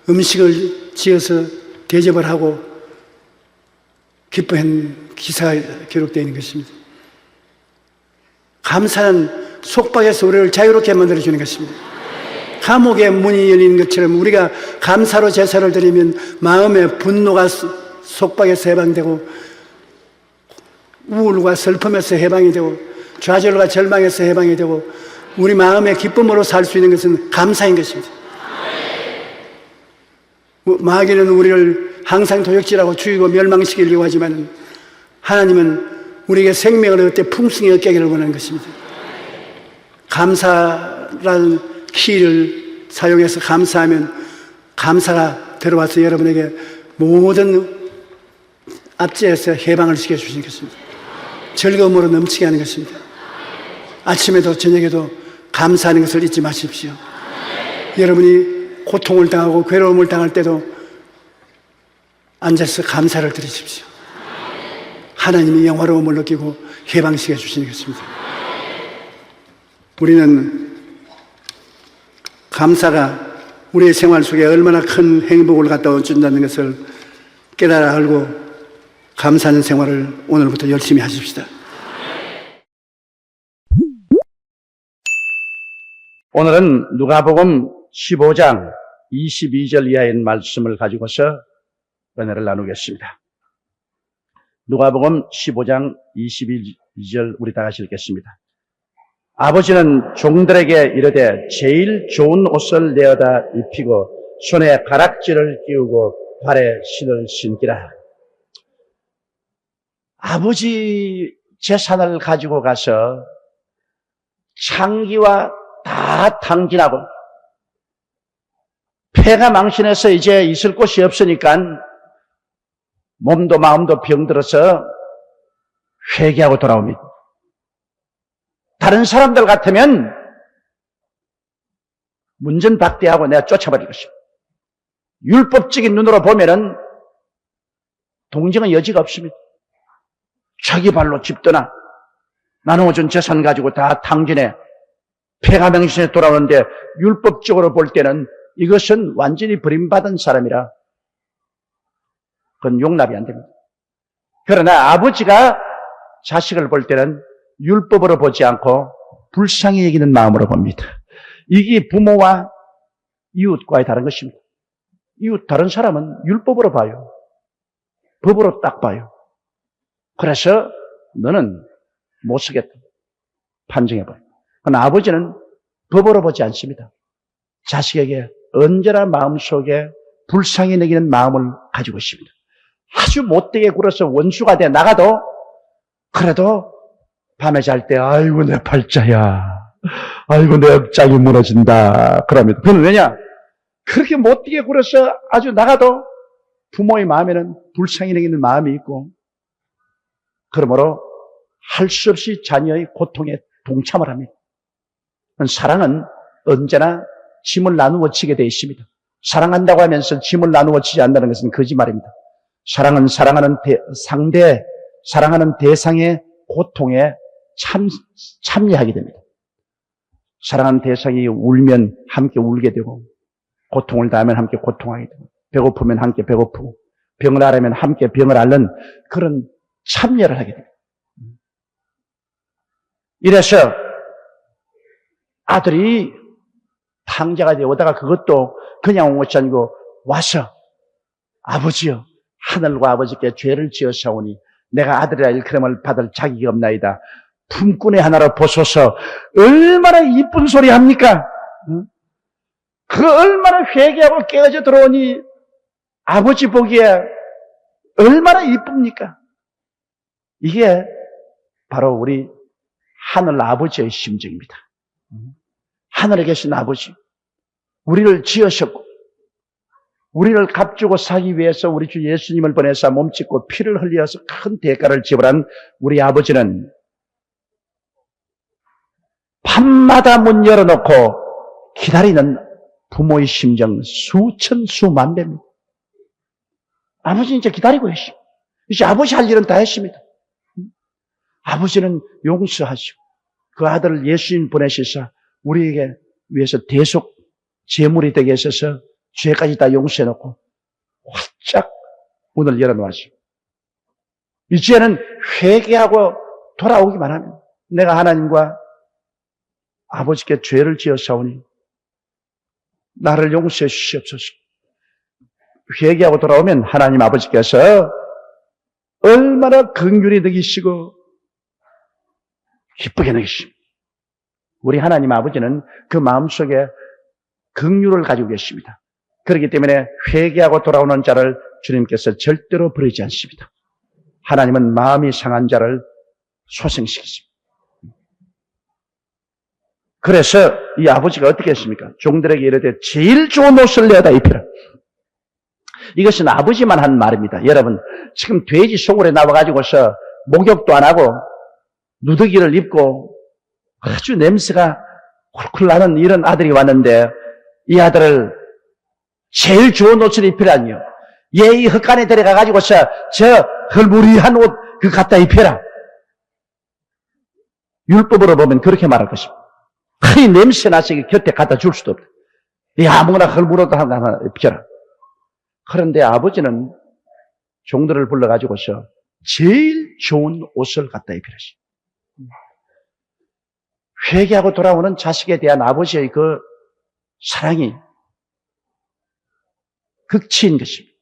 음식을 지어서 대접을 하고 기뻐한 기사가 기록되어 있는 것입니다. 감사는 속박에서 우리를 자유롭게 만들어주는 것입니다. 감옥의 문이 열리는 것처럼 우리가 감사로 제사를 드리면 마음의 분노가 속박에서 해방되고 우울과 슬픔에서 해방이 되고 좌절과 절망에서 해방이 되고 우리 마음의 기쁨으로 살 수 있는 것은 감사인 것입니다. 마귀는 우리를 항상 도적질하고 죽이고 멸망시키려고 하지만 하나님은 우리에게 생명을 얻을 때 풍성히 얻게 하기를 원하는 것입니다. 감사라는 키를 사용해서 감사하면 감사가 들어와서 여러분에게 모든 압제에서 해방을 시켜주시는 것입니다. 즐거움으로 넘치게 하는 것입니다. 아침에도 저녁에도 감사하는 것을 잊지 마십시오. 여러분이 고통을 당하고 괴로움을 당할 때도 앉아서 감사를 드리십시오. 하나님이 영화로움을 느끼고 해방시켜 주시는 것입니다. 우리는 감사가 우리의 생활 속에 얼마나 큰 행복을 갖다 준다는 것을 깨달아 알고 감사하는 생활을 오늘부터 열심히 하십시다. 오늘은 누가복음 15장 22절 이하의 말씀을 가지고서 은혜를 나누겠습니다. 누가복음 15장 22절 우리 다 같이 읽겠습니다. 아버지는 종들에게 이르되 제일 좋은 옷을 내어다 입히고 손에 가락지를 끼우고 발에 신을 신기라. 아버지 재산을 가지고 가서 창기와 다 탕진하고 폐가 망신해서 이제 있을 곳이 없으니까 몸도 마음도 병들어서 회개하고 돌아옵니다. 다른 사람들 같으면 문전박대하고 내가 쫓아버릴 것입니다. 율법적인 눈으로 보면은 동정의 여지가 없습니다. 자기 발로 집 떠나 나누어준 재산 가지고 다 탕진해 폐가 명신에 돌아오는데 율법적으로 볼 때는 이것은 완전히 버림받은 사람이라 그건 용납이 안 됩니다. 그러나 아버지가 자식을 볼 때는 율법으로 보지 않고 불쌍히 여기는 마음으로 봅니다. 이게 부모와 이웃과의 다른 것입니다. 이웃 다른 사람은 율법으로 봐요. 법으로 딱 봐요. 그래서 너는 못 쓰겠다. 판정해봐요. 그러나 아버지는 법으로 보지 않습니다. 자식에게 언제나 마음속에 불쌍히 여기는 마음을 가지고 있습니다. 아주 못되게 굴어서 원수가 돼 나가도 그래도 밤에 잘 때 아이고 내 팔자야. 아이고 내 업장이 무너진다. 그럽니다. 그건 왜냐? 그렇게 못되게 굴어서 아주 나가도 부모의 마음에는 불쌍히 여기는 마음이 있고 그러므로 할 수 없이 자녀의 고통에 동참을 합니다. 사랑은 언제나 짐을 나누어 치게 되어 있습니다. 사랑한다고 하면서 짐을 나누어 치지 않는다는 것은 거짓말입니다. 사랑은 사랑하는 대상의 고통에 참여하게 됩니다. 사랑하는 대상이 울면 함께 울게 되고 고통을 당하면 함께 고통하게 되고 배고프면 함께 배고프고 병을 앓으면 함께 병을 앓는 그런 참여를 하게 됩니다. 이래서 아들이 탕자가 되어 오다가 그것도 그냥 온 것이 아니고 와서 아버지여 하늘과 아버지께 죄를 지었사오니 내가 아들이라 일컬음을 받을 자격이 없나이다. 품꾼의 하나로 보소서. 얼마나 이쁜 소리 합니까? 그 얼마나 회개하고 깨어져 들어오니 아버지 보기에 얼마나 이쁩니까? 이게 바로 우리 하늘 아버지의 심정입니다. 하늘에 계신 아버지, 우리를 지으셨고 우리를 값주고 사기 위해서 우리 주 예수님을 보내사 몸짓고 피를 흘려서 큰 대가를 지불한 우리 아버지는 밤마다 문 열어놓고 기다리는 부모의 심정 수천 수만 배입니다. 아버지는 이제 기다리고 계시고 이제 아버지 할 일은 다 했습니다. 아버지는 용서하시고 그 아들을 예수님 보내셔서 우리에게 위해서 대속 제물이 되게 하셔서 죄까지 다 용서해놓고 활짝 문을 열어놓으시고 이제는 회개하고 돌아오기만 하면 내가 하나님과 아버지께 죄를 지었사오니 나를 용서해 주시옵소서. 회개하고 돌아오면 하나님 아버지께서 얼마나 긍휼히 여기시고 기쁘게 여기십니다. 우리 하나님 아버지는 그 마음속에 긍휼을 가지고 계십니다. 그렇기 때문에 회개하고 돌아오는 자를 주님께서 절대로 버리지 않습니다. 하나님은 마음이 상한 자를 소생시키십니다. 그래서 이 아버지가 어떻게 했습니까? 종들에게 이르되 제일 좋은 옷을 내어다 입히라. 이것은 아버지만 한 말입니다. 여러분, 지금 돼지 소굴에 나와가지고서 목욕도 안 하고 누더기를 입고 아주 냄새가 쿨쿨 나는 이런 아들이 왔는데 이 아들을 제일 좋은 옷을 입히라니요. 얘 이 헛간에 데려가가지고서 저 헐무리한 옷 그 갖다 입혀라. 율법으로 보면 그렇게 말할 것입니다. 이 냄새 나서 곁에 갖다 줄 수도 없다. 이 아무거나 헐무라도 하나 입혀라. 그런데 아버지는 종들을 불러가지고서 제일 좋은 옷을 갖다 입히라시. 회개하고 돌아오는 자식에 대한 아버지의 그 사랑이 극치인 것입니다.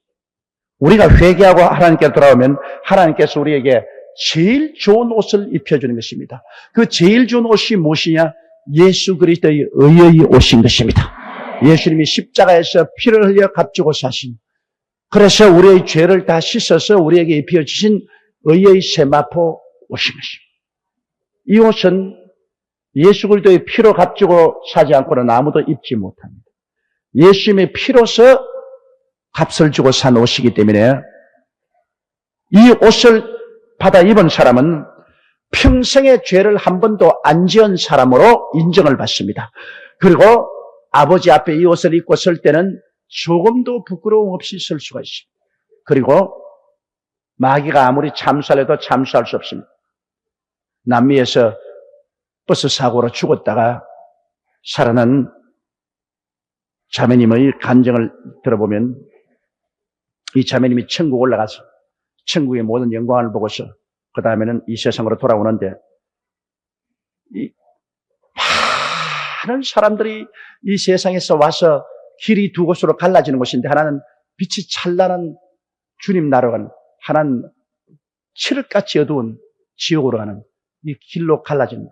우리가 회개하고 하나님께 돌아오면 하나님께서 우리에게 제일 좋은 옷을 입혀주는 것입니다. 그 제일 좋은 옷이 무엇이냐? 예수 그리스도의 의의 옷인 것입니다. 예수님이 십자가에서 피를 흘려 값주고 사신, 그래서 우리의 죄를 다 씻어서 우리에게 입혀주신 의의 세마포 옷인 것입니다. 이 옷은 예수 그리스도의 피로 값주고 사지 않고는 아무도 입지 못합니다. 예수님의 피로서 값을 주고 산 옷이기 때문에 이 옷을 받아 입은 사람은 평생의 죄를 한 번도 안 지은 사람으로 인정을 받습니다. 그리고 아버지 앞에 이 옷을 입고 설 때는 조금도 부끄러움 없이 설 수가 있습니다. 그리고 마귀가 아무리 참수해도 참수할 수 없습니다. 남미에서 버스 사고로 죽었다가 살아난 자매님의 간증을 들어보면 이 자매님이 천국 올라가서 천국의 모든 영광을 보고서 그 다음에는 이 세상으로 돌아오는데 이 많은 사람들이 이 세상에서 와서 길이 두 곳으로 갈라지는 곳인데 하나는 빛이 찬란한 주님 나라로 가는, 하나는 칠흑같이 어두운 지옥으로 가는 이 길로 갈라집니다.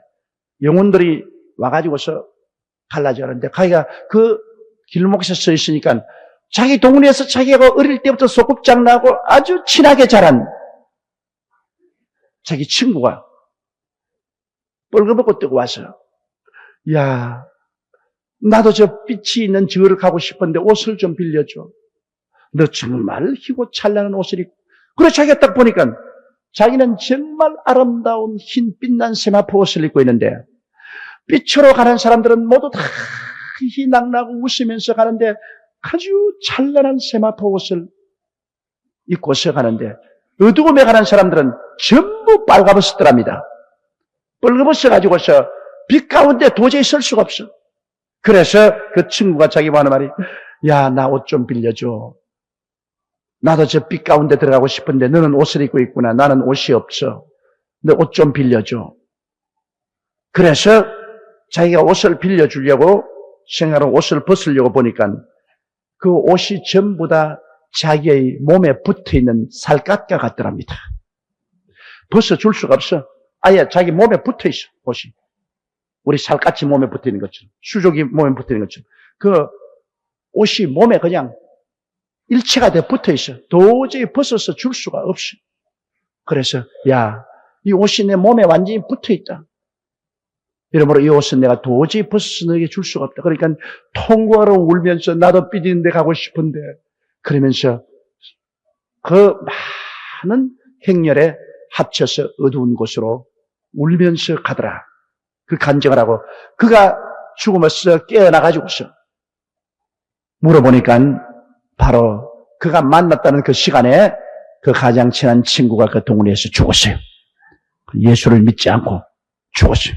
영혼들이 와가지고서 갈라져가는데 자기가 그 길목에서 서 있으니까 자기 동네에서 자기가 어릴 때부터 소꿉장나고 아주 친하게 자란 자기 친구가 뻘거벗고 뜨고 와서, 야, 나도 저 빛이 있는 저를 가고 싶은데 옷을 좀 빌려줘. 너 정말 희고 찬란한 옷을 입고. 그래 자기가 딱 보니까 자기는 정말 아름다운 흰 빛난 세마포 옷을 입고 있는데 빛으로 가는 사람들은 모두 다 희낙나고 웃으면서 가는데 아주 찬란한 세마포 옷을 입고서 가는데 어두움에 가는 사람들은 전부 빨가벗었더랍니다. 빨가벗어 가지고서 빛 가운데 도저히 설 수가 없어. 그래서 그 친구가 자기가 하는 말이, 야, 나 옷 좀 빌려줘. 나도 저 빛 가운데 들어가고 싶은데 너는 옷을 입고 있구나. 나는 옷이 없어. 너 옷 좀 빌려줘. 그래서 자기가 옷을 빌려주려고 생각하고 옷을 벗으려고 보니까 그 옷이 전부 다 자기의 몸에 붙어있는 살갗과 같더랍니다. 벗어줄 수가 없어. 아예 자기 몸에 붙어있어, 옷이. 우리 살갗이 몸에 붙어있는 것처럼, 수족이 몸에 붙어있는 것처럼. 그 옷이 몸에 그냥 일체가 돼 붙어있어. 도저히 벗어서 줄 수가 없어. 그래서, 야, 이 옷이 내 몸에 완전히 붙어있다. 이러므로 이 옷은 내가 도저히 벗어서 너에게 줄 수가 없다. 그러니까 통곡하러 울면서 나도 삐지는 데 가고 싶은데, 그러면서 그 많은 행렬에 합쳐서 어두운 곳으로 울면서 가더라. 그 간증을 하고 그가 죽으면서 깨어나가지고서 물어보니까 바로 그가 만났다는 그 시간에 그 가장 친한 친구가 그 동네에서 죽었어요. 예수를 믿지 않고 죽었어요.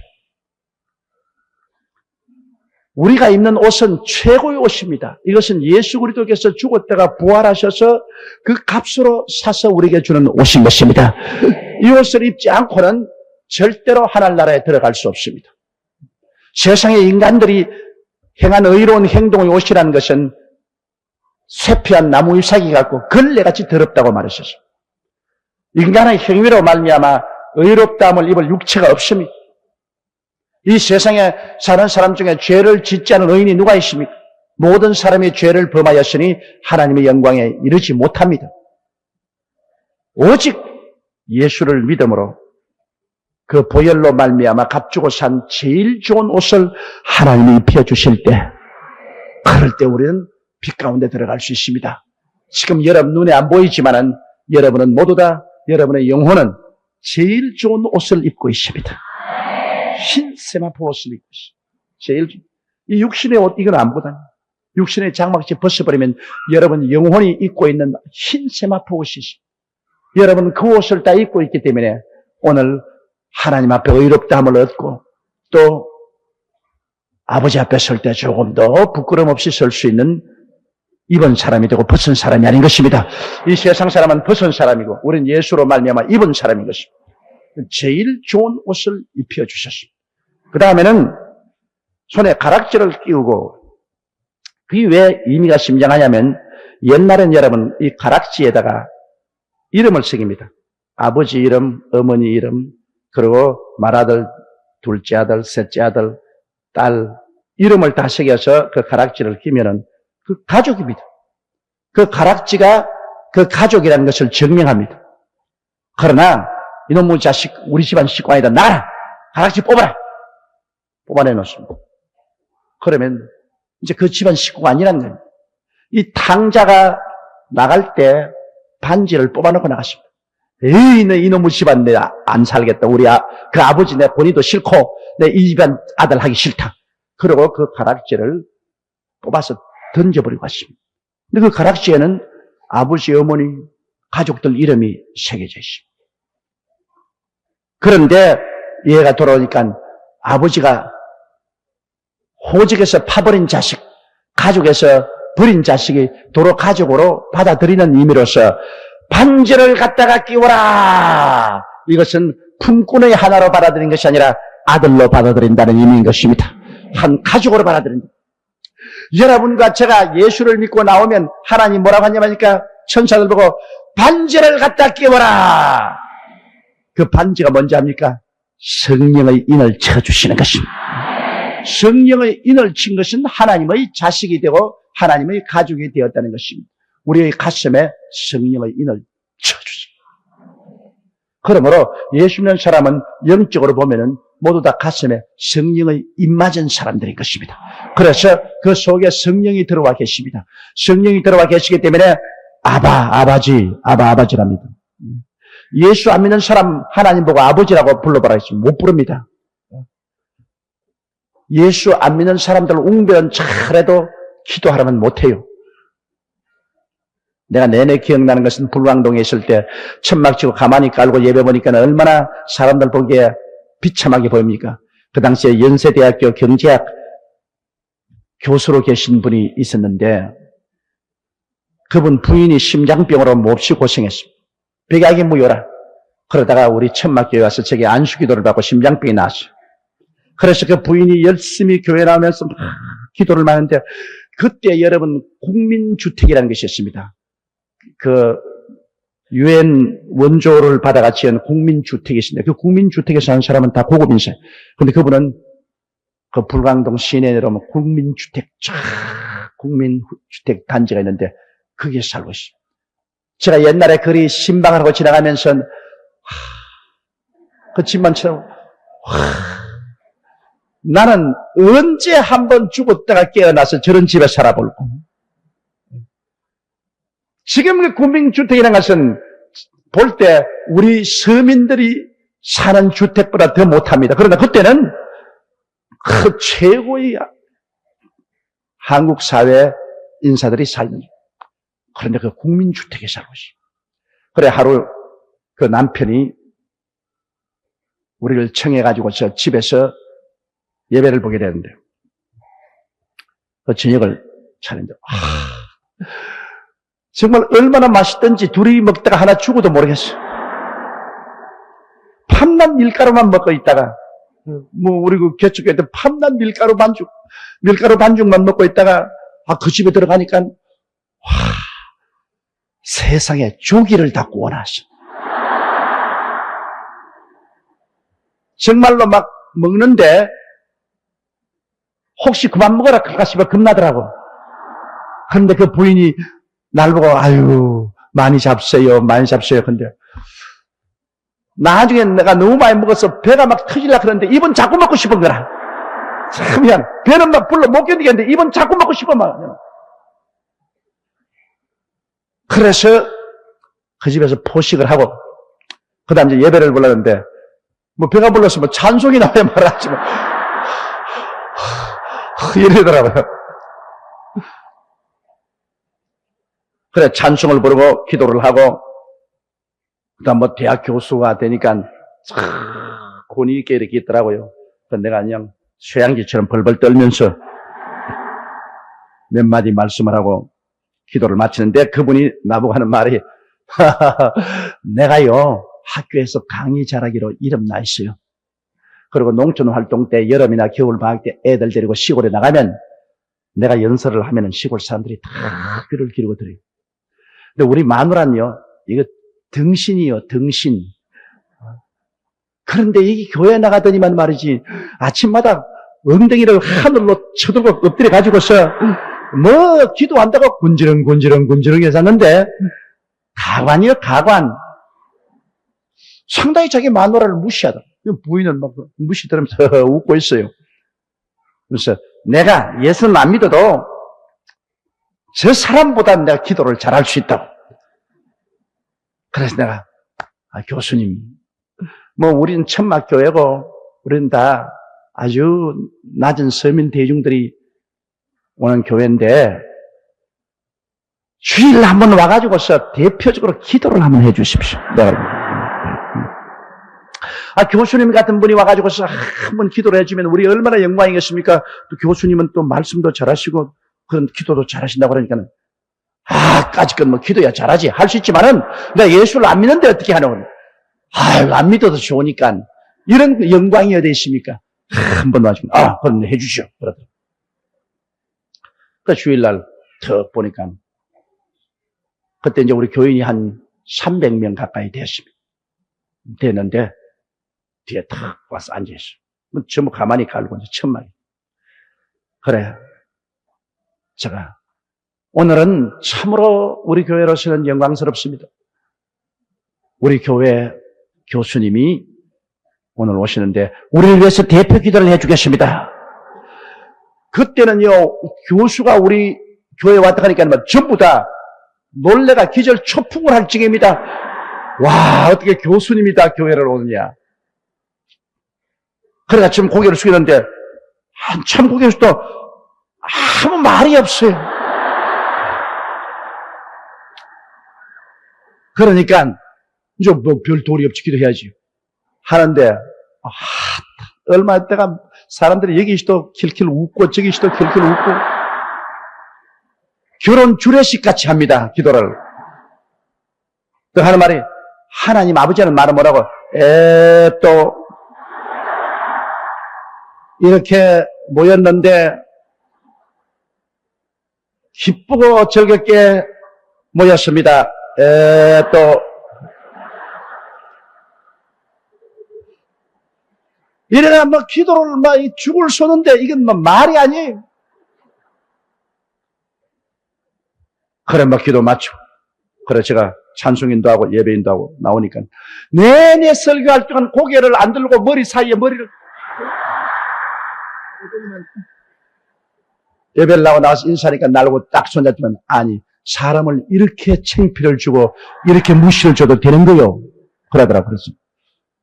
우리가 입는 옷은 최고의 옷입니다. 이것은 예수 그리스도께서 죽었다가 부활하셔서 그 값으로 사서 우리에게 주는 옷인 것입니다. 이 옷을 입지 않고는 절대로 하늘나라에 들어갈 수 없습니다. 세상의 인간들이 행한 의로운 행동의 옷이라는 것은 쇠피한 나무 잎사귀 같고 걸레같이 더럽다고 말하셨습니다. 인간의 행위로 말미암아 의롭다함을 입을 육체가 없습니다. 이 세상에 사는 사람 중에 죄를 짓지 않은 의인이 누가 있습니까? 모든 사람이 죄를 범하였으니 하나님의 영광에 이르지 못합니다. 오직 예수를 믿음으로 그 보혈로 말미암아 값주고 산 제일 좋은 옷을 하나님이 입혀주실 때, 그럴 때 우리는 빛 가운데 들어갈 수 있습니다. 지금 여러분 눈에 안 보이지만은 여러분은 모두 다 여러분의 영혼은 제일 좋은 옷을 입고 있습니다. 흰 세마포 옷을 입고 있어요. 이 육신의 옷, 이건 안 보다. 육신의 장막지 벗어버리면 여러분 영혼이 입고 있는 흰 세마포 옷이 있어요. 여러분 그 옷을 다 입고 있기 때문에 오늘 하나님 앞에 의롭다함을 얻고 또 아버지 앞에 설 때 조금 더 부끄럼 없이 설 수 있는 입은 사람이 되고 벗은 사람이 아닌 것입니다. 이 세상 사람은 벗은 사람이고 우리는 예수로 말미암아 입은 사람인 것입니다. 제일 좋은 옷을 입혀주셨습니다. 그 다음에는 손에 가락지를 끼우고, 그게 왜 의미가 심장하냐면 옛날엔 여러분 이 가락지에다가 이름을 새깁니다. 아버지 이름, 어머니 이름, 그리고 맏아들, 둘째 아들, 셋째 아들, 딸, 이름을 다 새겨서 그 가락지를 끼면은 그 가족입니다. 그 가락지가 그 가족이라는 것을 증명합니다. 그러나 이놈의 자식, 우리 집안 식구 아니다. 나라! 가락지 뽑아라! 뽑아내 놓습니다. 그러면 이제 그 집안 식구가 아니란 거예요. 이 탕자가 나갈 때 반지를 뽑아놓고 나갔습니다. 에이, 내 이놈의 집안 내 안 살겠다. 그 아버지 내 본인도 싫고 내 이 집안 아들 하기 싫다. 그리고 그 가락지를 뽑아서 던져버리고 갔습니다. 근데 그 가락지에는 아버지, 어머니, 가족들 이름이 새겨져 있습니다. 그런데 얘가 돌아오니까 아버지가 호적에서 파버린 자식, 가족에서 버린 자식이 도로 가족으로 받아들이는 의미로서 반지를 갖다가 끼워라. 이것은 품꾼의 하나로 받아들인 것이 아니라 아들로 받아들인다는 의미인 것입니다. 한 가족으로 받아들인다. 여러분과 제가 예수를 믿고 나오면 하나님 뭐라고 하냐니까 천사들 보고 반지를 갖다 끼워라. 그 반지가 뭔지 압니까? 성령의 인을 쳐주시는 것입니다. 성령의 인을 친 것은 하나님의 자식이 되고 하나님의 가족이 되었다는 것입니다. 우리의 가슴에 성령의 인을 쳐주십니다. 그러므로 예수 믿는 사람은 영적으로 보면은 모두 다 가슴에 성령의 인 맞은 사람들인 것입니다. 그래서 그 속에 성령이 들어와 계십니다. 성령이 들어와 계시기 때문에 아바지랍니다. 예수 안 믿는 사람 하나님 보고 아버지라고 불러보라 했으면 못 부릅니다. 예수 안 믿는 사람들 웅변 잘해도 기도하라면 못해요. 내가 내내 기억나는 것은 불광동에 있을 때 천막 치고 가만히 깔고 예배 보니까 얼마나 사람들 보기에 비참하게 보입니까? 그 당시에 연세대학교 경제학 교수로 계신 분이 있었는데 그분 부인이 심장병으로 몹시 고생했습니다. 백약이 무효라. 그러다가 우리 천막교회 와서 저기 안수기도를 받고 심장병이 나왔어요. 그래서 그 부인이 열심히 교회 나오면서 막 기도를 하는데 그때 여러분 국민주택이라는 것이 있습니다. 그 유엔 원조를 받아가 지은 국민주택이 있습니다. 그 국민주택에 사는 사람은 다 고급 인사예요. 그런데 그분은 그 불광동 시내에 내려오면 국민주택 단지가 있는데 거기에 살고 있어요. 제가 옛날에 그리 신방을 하고 지나가면서 그 집만 처럼 나는 언제 한번 죽었다가 깨어나서 저런 집에 살아볼고. 지금 그 국민주택이라는 것은 볼 때 우리 서민들이 사는 주택보다 더 못합니다. 그러나 그때는 그 최고의 한국 사회 인사들이 살는. 그런데 그 국민주택에 살고 있어요. 그래 하루 그 남편이 우리를 청해가지고 저 집에서 예배를 보게 되는데 그 저녁을 차렸는데 정말 얼마나 맛있던지 둘이 먹다가 하나 죽어도 모르겠어요. 팜난 밀가루만 먹고 있다가 우리 그 개척교회 때 팜난 밀가루 반죽만 먹고 있다가 그 집에 들어가니까 세상에 조기를 다 구원하셔. 정말로 막 먹는데 혹시 그만 먹어라 가시면 겁나더라고. 그런데 그 부인이 날 보고 아유 많이 잡세요. 근데 나중에 내가 너무 많이 먹어서 배가 막 터질라 그러는데 입은 자꾸 먹고 싶은 거라. 그러면 배는 막 불러 못 견디겠는데 입은 자꾸 먹고 싶어 막. 그래서 그 집에서 포식을 하고 그 다음 이제 예배를 불렀는데 뭐 배가 불러서 뭐 찬송이 나와야 말하지 뭐 이러더라고요. 그래 찬송을 부르고 기도를 하고 그다음 뭐 대학 교수가 되니까 권위 있게 이렇게 있더라고요. 그래서 내가 그냥 쇠양지처럼 벌벌 떨면서 몇 마디 말씀을 하고 기도를 마치는데 그분이 나보고 하는 말이 내가요 학교에서 강의 잘하기로 이름 나 있어요. 그리고 농촌 활동 때 여름이나 겨울 방학 때 애들 데리고 시골에 나가면 내가 연설을 하면은 시골 사람들이 다 귀를 기울고 들어요. 근데 우리 마누라는요 이거 등신이요, 등신. 그런데 이 교회 나가더니만 말이지, 아침마다 엉덩이를 하늘로 쳐들고 엎드려 가지고서, 뭐, 기도한다고 군지렁 해서는데, 가관이요, 가관. 상당히 자기 마누라를 무시하다. 부인은 막 무시들으면서 웃고 있어요. 그래서 내가 예수는 안 믿어도 저 사람보다 내가 기도를 잘할 수 있다고. 그래서 내가, 교수님, 뭐, 우리는 천막교회고, 우리는 다 아주 낮은 서민 대중들이 오는 교회인데, 주일 한번 와가지고서 대표적으로 기도를 한번 해 주십시오. 교수님 같은 분이 와가지고서 한번 기도를 해주면 우리 얼마나 영광이겠습니까? 또 교수님은 또 말씀도 잘하시고, 그런 기도도 잘하신다고 그러니까는, 까짓건 뭐 기도야 잘하지. 할 수 있지만은, 내가 예수를 안 믿는데 어떻게 하노? 안 믿어도 좋으니까. 이런 영광이 어디 있습니까? 한번 와주면, 그럼 해주시오. 그러더라고요. 그 주일날 턱 보니까, 그때 이제 우리 교인이 한 300명 가까이 됐는데, 뒤에 탁 와서 앉아있어. 전부 가만히 갈고 이제 천막이. 그래. 제가, 오늘은 참으로 우리 교회로서는 영광스럽습니다. 우리 교회 교수님이 오늘 오시는데, 우리를 위해서 대표 기도를 해주겠습니다. 그때는요, 교수가 우리 교회에 왔다 가니까 전부 다 놀래가 기절 초풍을 할 지경입니다. 와, 어떻게 교수님이 다 교회를 오느냐. 그래가 지금 고개를 숙이는데, 한참 고개를 숙여도 아무 말이 없어요. 그러니까, 이제 뭐 별 도리 없이 기도해야지. 하는데, 얼마 있다가 사람들이 여기 있어도 킬킬 웃고, 저기 있어도 킬킬 웃고, 결혼 주례식 같이 합니다, 기도를. 또 하는 말이, 하나님 아버지는 말은 뭐라고, 또, 이렇게 모였는데, 기쁘고 즐겁게 모였습니다. 또, 이래가 뭐 기도를 막 죽을 쏘는데 이건 뭐 말이 아니에요. 그래, 막 기도 맞춰. 그래, 제가 찬송인도 하고 예배인도 하고 나오니까 내내 설교할 동안 고개를 안 들고 머리 사이에 머리를 예배를 나고 나와서 인사하니까 나르고 딱 손잡지만, 아니, 사람을 이렇게 창피를 주고 이렇게 무시를 줘도 되는 거요. 그러더라고요. 그래서,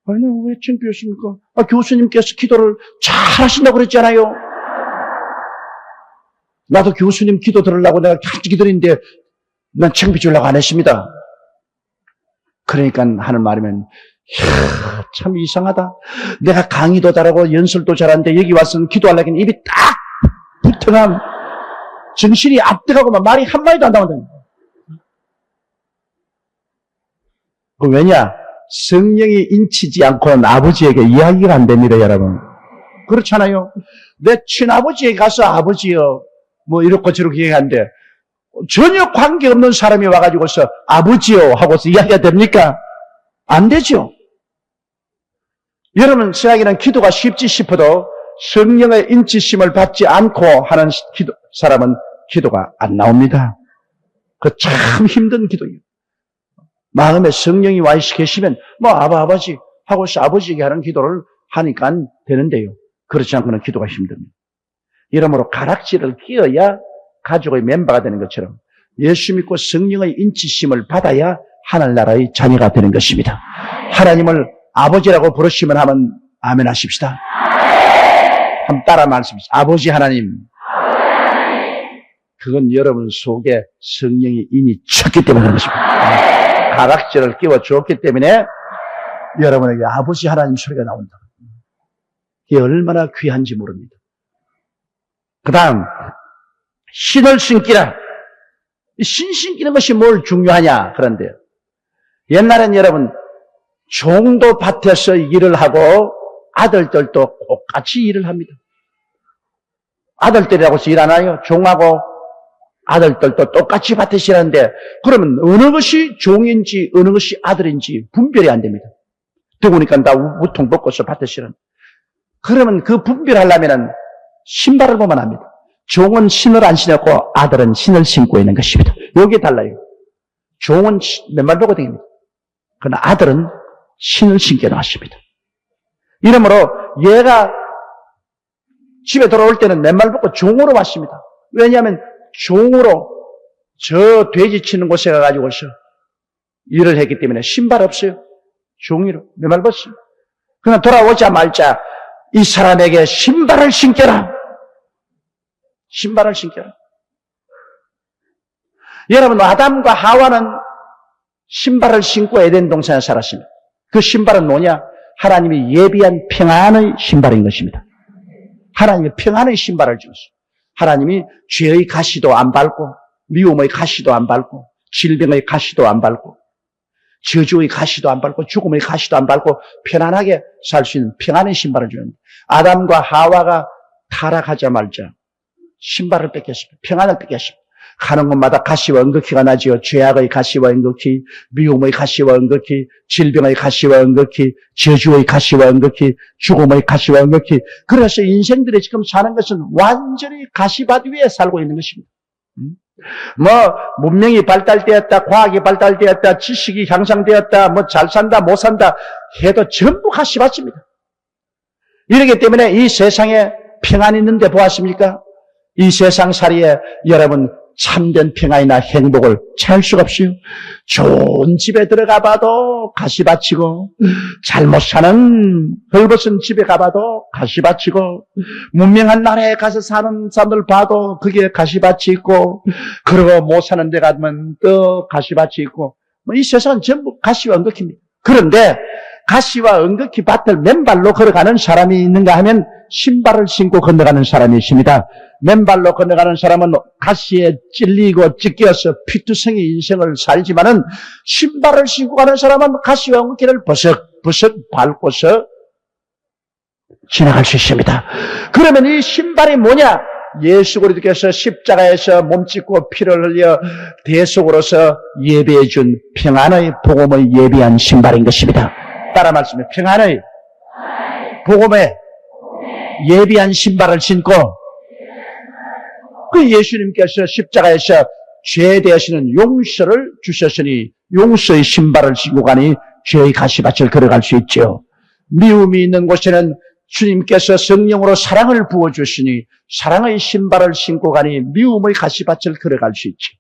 아니, 왜 창피하십니까? 교수님께서 기도를 잘 하신다고 그랬잖아요. 나도 교수님 기도 들으려고 내가 같이 기도했는데 난 창피 주려고 안 했습니다. 그러니까 하는 말이면, 참 이상하다. 내가 강의도 잘하고 연설도 잘하는데 여기 와서는 기도하려니까 입이 딱 붙어간 정신이 압득하고 막 말이 한마디도 안 나온다. 왜냐? 성령이 인치지 않고는 아버지에게 이야기가 안 됩니다, 여러분. 그렇잖아요. 내 친아버지에게 가서 아버지요, 뭐 이렇고 저렇게 얘기하는데 전혀 관계없는 사람이 와가지고서 아버지요 하고서 이야기가 됩니까? 안 되죠. 여러분 생각에는 기도가 쉽지 싶어도 성령의 인치심을 받지 않고 하는 사람은 기도가 안 나옵니다. 그 참 힘든 기도예요. 마음에 성령이 와 계시면 뭐 아버지 하고서 아버지에게 하는 기도를 하니까 되는데요. 그렇지 않고는 기도가 힘듭니다. 이러므로 가락지를 끼어야 가족의 멤버가 되는 것처럼 예수 믿고 성령의 인치심을 받아야 하늘나라의 자녀가 되는 것입니다. 하나님을 아버지라고 부르시면 하면 아멘 하십시다. 한번 따라 말씀하십시오. 아버지 하나님. 그건 여러분 속에 성령이 인이 쳤기 때문에 그런 것입니다. 가락지를 끼워 주었기 때문에 여러분에게 아버지 하나님 소리가 나온다. 이게 얼마나 귀한지 모릅니다. 그 다음 신을 신기라. 신 신기는 것이 뭘 중요하냐. 그런데 옛날엔 여러분 종도 밭에서 일을 하고 아들들도 똑같이 일을 합니다. 아들들이라고 해서 일 안 하요. 종하고 아들들도 똑같이 밭에 실하는데 그러면 어느 것이 종인지 어느 것이 아들인지 분별이 안 됩니다. 더구니까 다 우통 벗고서 밭에 실은. 그러면 그 분별하려면 신발을 보면 합니다. 종은 신을 안 신었고 아들은 신을 신고 있는 것입니다. 여기에 달라요. 종은 맨발 보고 다닙니다. 그러나 아들은 신을 신게 나왔습니다. 이러므로 얘가 집에 돌아올 때는 맨발 벗고 종으로 왔습니다. 왜냐하면 종으로 저 돼지 치는 곳에 가가지고서 일을 했기 때문에 신발 없어요. 종이로 맨발 벗습니다. 그러나 돌아오자마자 이 사람에게 신발을 신겨라. 신발을 신겨라. 여러분, 아담과 하와는 신발을 신고 에덴 동산에 살았습니다. 그 신발은 뭐냐? 하나님이 예비한 평안의 신발인 것입니다. 하나님이 평안의 신발을 주셨어요. 하나님이 죄의 가시도 안 밟고, 미움의 가시도 안 밟고, 질병의 가시도 안 밟고, 저주의 가시도 안 밟고, 죽음의 가시도 안 밟고 편안하게 살 수 있는 평안의 신발을 주는데, 아담과 하와가 타락하자마자 신발을 뺏겼습니다. 평안을 뺏겼습니다. 가는 곳마다 가시와 은극히가 나지요. 죄악의 가시와 은극히, 미움의 가시와 은극히, 질병의 가시와 은극히, 저주의 가시와 은극히, 죽음의 가시와 은극히. 그래서 인생들이 지금 사는 것은 완전히 가시밭 위에 살고 있는 것입니다. 문명이 발달되었다, 과학이 발달되었다, 지식이 향상되었다, 잘 산다, 못 산다 해도 전부 가시밭입니다. 이러기 때문에 이 세상에 평안이 있는데 보았습니까? 이 세상살이에 여러분 참된 평안이나 행복을 찾을 수가 없어요. 좋은 집에 들어가 봐도 가시밭이고, 잘못 사는 헐벗은 집에 가봐도 가시밭이고, 문명한 나라에 가서 사는 사람들 봐도 그게 가시밭이 있고, 그러고 못 사는 데 가면 또 가시밭이 있고, 이 세상은 전부 가시와 은극입니다. 그런데 가시와 은극히 밭을 맨발로 걸어가는 사람이 있는가 하면 신발을 신고 건너가는 사람이 있습니다. 맨발로 건너가는 사람은 가시에 찔리고 찢겨서 피투성이 인생을 살지만은 신발을 신고 가는 사람은 가시와 은극히를 버석버석 밟고서 지나갈 수 있습니다. 그러면 이 신발이 뭐냐? 예수 그리스도께서 십자가에서 몸짓고 피를 흘려 대속으로서 예배해 준 평안의 복음의 예비한 신발인 것입니다. 따라 말씀해. 평안의 복음의 예비한 신발을 신고, 그 예수님께서 십자가에서 죄 대하시는 용서를 주셨으니 용서의 신발을 신고 가니 죄의 가시밭을 걸어갈 수 있죠. 미움이 있는 곳에는 주님께서 성령으로 사랑을 부어주시니 사랑의 신발을 신고 가니 미움의 가시밭을 걸어갈 수 있죠.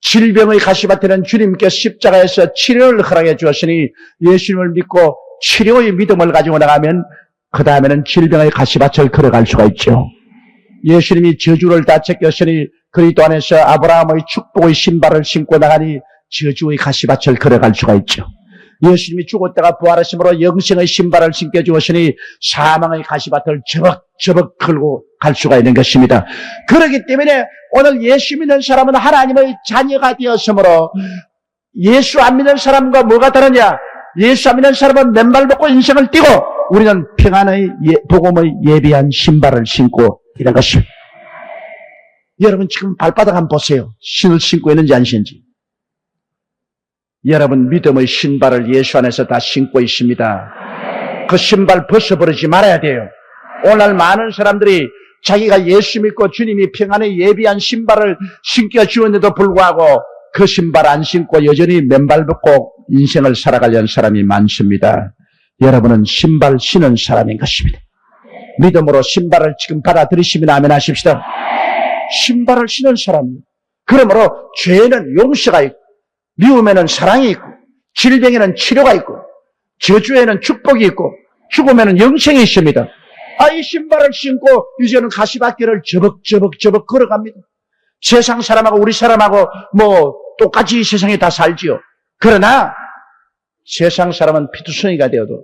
질병의 가시밭에는 주님께서 십자가에서 치료를 허락해 주었으니 예수님을 믿고 치료의 믿음을 가지고 나가면 그 다음에는 질병의 가시밭을 걸어갈 수가 있죠. 예수님이 저주를 다 제꼈으니 그리스도 안에서 아브라함의 축복의 신발을 신고 나가니 저주의 가시밭을 걸어갈 수가 있죠. 예수님이 죽었다가 부활하심으로 영생의 신발을 신겨 주었으니 사망의 가시밭을 저벅저벅 걸고 갈 수가 있는 것입니다. 그렇기 때문에 오늘 예수 믿는 사람은 하나님의 자녀가 되었으므로 예수 안 믿는 사람과 뭐가 다르냐? 예수 안 믿는 사람은 맨발 벗고 인생을 뛰고 우리는 평안의 복음의 예비한 신발을 신고 이런 것입니다. 여러분 지금 발바닥 한번 보세요. 신을 신고 있는지 안 신지. 여러분 믿음의 신발을 예수 안에서 다 신고 있습니다. 그 신발 벗어버리지 말아야 돼요. 오늘 많은 사람들이 자기가 예수 믿고 주님이 평안의 예비한 신발을 신겨 주었는데도 불구하고 그 신발 안 신고 여전히 맨발 벗고 인생을 살아가려는 사람이 많습니다. 여러분은 신발 신은 사람인 것입니다. 믿음으로 신발을 지금 받아들이시면 아멘 하십시다. 신발을 신은 사람입니다. 그러므로 죄에는 용서가 있고 미움에는 사랑이 있고 질병에는 치료가 있고 저주에는 축복이 있고 죽음에는 영생이 있습니다. 이 신발을 신고 이제는 가시밭길을 저벅저벅 걸어갑니다. 세상 사람하고 우리 사람하고 똑같이 이 세상에 다 살지요. 그러나 세상 사람은 피투성이가 되어도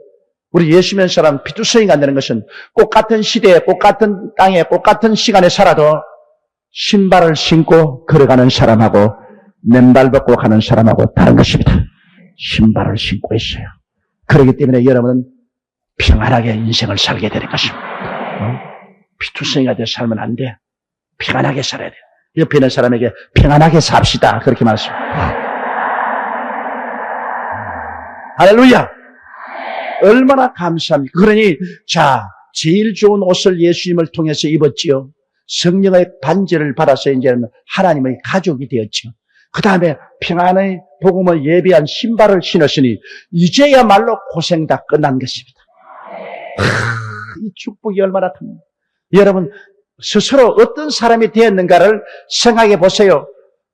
우리 예수 믿는 사람은 피투성이가 되는 것은 똑같은 시대에 똑같은 땅에 똑같은 시간에 살아도 신발을 신고 걸어가는 사람하고 맨발 벗고 가는 사람하고 다른 것입니다. 신발을 신고 있어요. 그렇기 때문에 여러분은 평안하게 인생을 살게 되는 것입니다. 피투성이가 되어 살면 안 돼. 평안하게 살아야 돼. 옆에 있는 사람에게 평안하게 삽시다. 그렇게 말했습니다. 할렐루야! 얼마나 감사합니까? 그러니, 자, 제일 좋은 옷을 예수님을 통해서 입었지요. 성령의 반지를 받아서 이제는 하나님의 가족이 되었죠. 그 다음에 평안의 복음을 예비한 신발을 신었으니 이제야말로 고생 다 끝난 것입니다. 이 축복이 얼마나 큽니까? 여러분 스스로 어떤 사람이 되었는가를 생각해 보세요.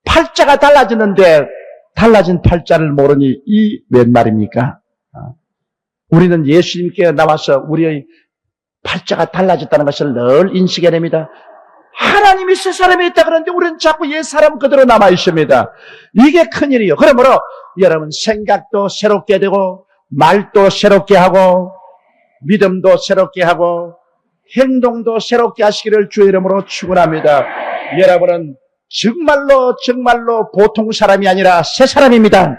팔자가 달라졌는데 달라진 팔자를 모르니 이 웬 말입니까? 우리는 예수님께 나와서 우리의 팔자가 달라졌다는 것을 늘 인식해야 됩니다. 하나님이 새 사람이 있다 그러는데 우리는 자꾸 옛 사람 그대로 남아 있습니다. 이게 큰일이에요. 그러므로 여러분 생각도 새롭게 되고 말도 새롭게 하고 믿음도 새롭게 하고 행동도 새롭게 하시기를 주의 이름으로 축원합니다. 여러분은 정말로 보통 사람이 아니라 새 사람입니다.